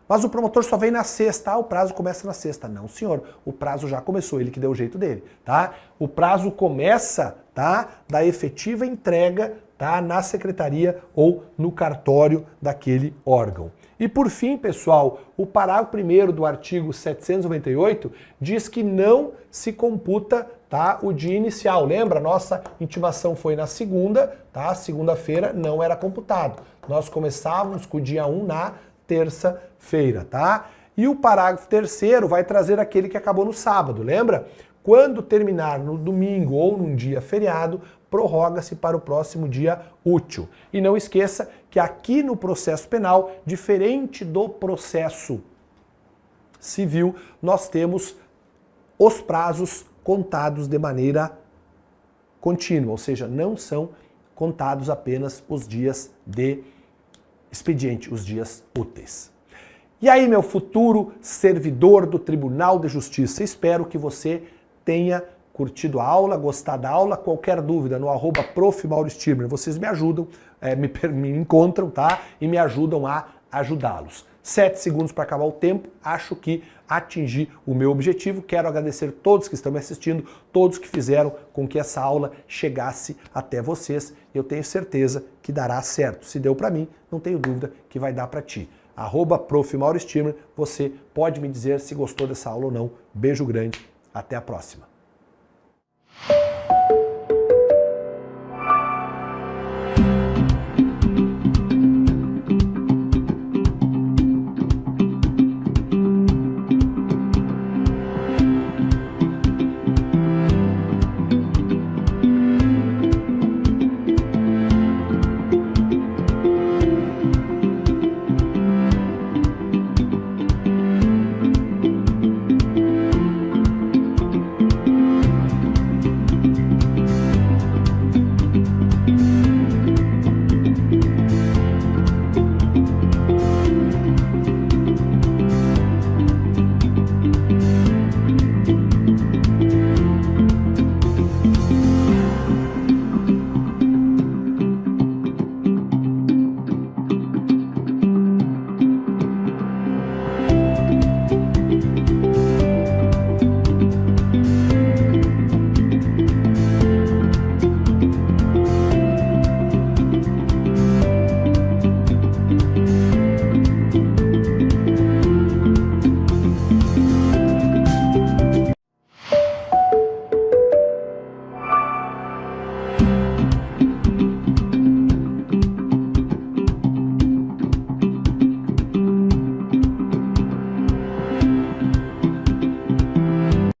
mas o promotor só vem na sexta, o prazo começa na sexta. Não, senhor, o prazo já começou, ele que deu o jeito dele, tá? O prazo começa, tá, da efetiva entrega, tá, na secretaria ou no cartório daquele órgão. E por fim, pessoal, o parágrafo 1º do artigo 798 diz que não se computa, tá, o dia inicial. Lembra? Nossa intimação foi na segunda, tá? Segunda-feira não era computado. Nós começávamos com o dia 1 na terça-feira, tá? E o parágrafo 3º vai trazer aquele que acabou no sábado, lembra? Quando terminar no domingo ou num dia feriado, prorroga-se para o próximo dia útil. E não esqueça que aqui no processo penal, diferente do processo civil, nós temos os prazos contados de maneira contínua, ou seja, não são contados apenas os dias de expediente, os dias úteis. E aí, meu futuro servidor do Tribunal de Justiça, espero que você tenha curtido a aula, gostado da aula. Qualquer dúvida no @prof.mauristirmer, vocês me ajudam, me encontram, tá? E me ajudam a ajudá-los. 7 segundos para acabar o tempo, acho que atingi o meu objetivo. Quero agradecer todos que estão me assistindo, todos que fizeram com que essa aula chegasse até vocês. Eu tenho certeza que dará certo. Se deu para mim, não tenho dúvida que vai dar para ti. @prof.mauristirmer, você pode me dizer se gostou dessa aula ou não. Beijo grande, até a próxima.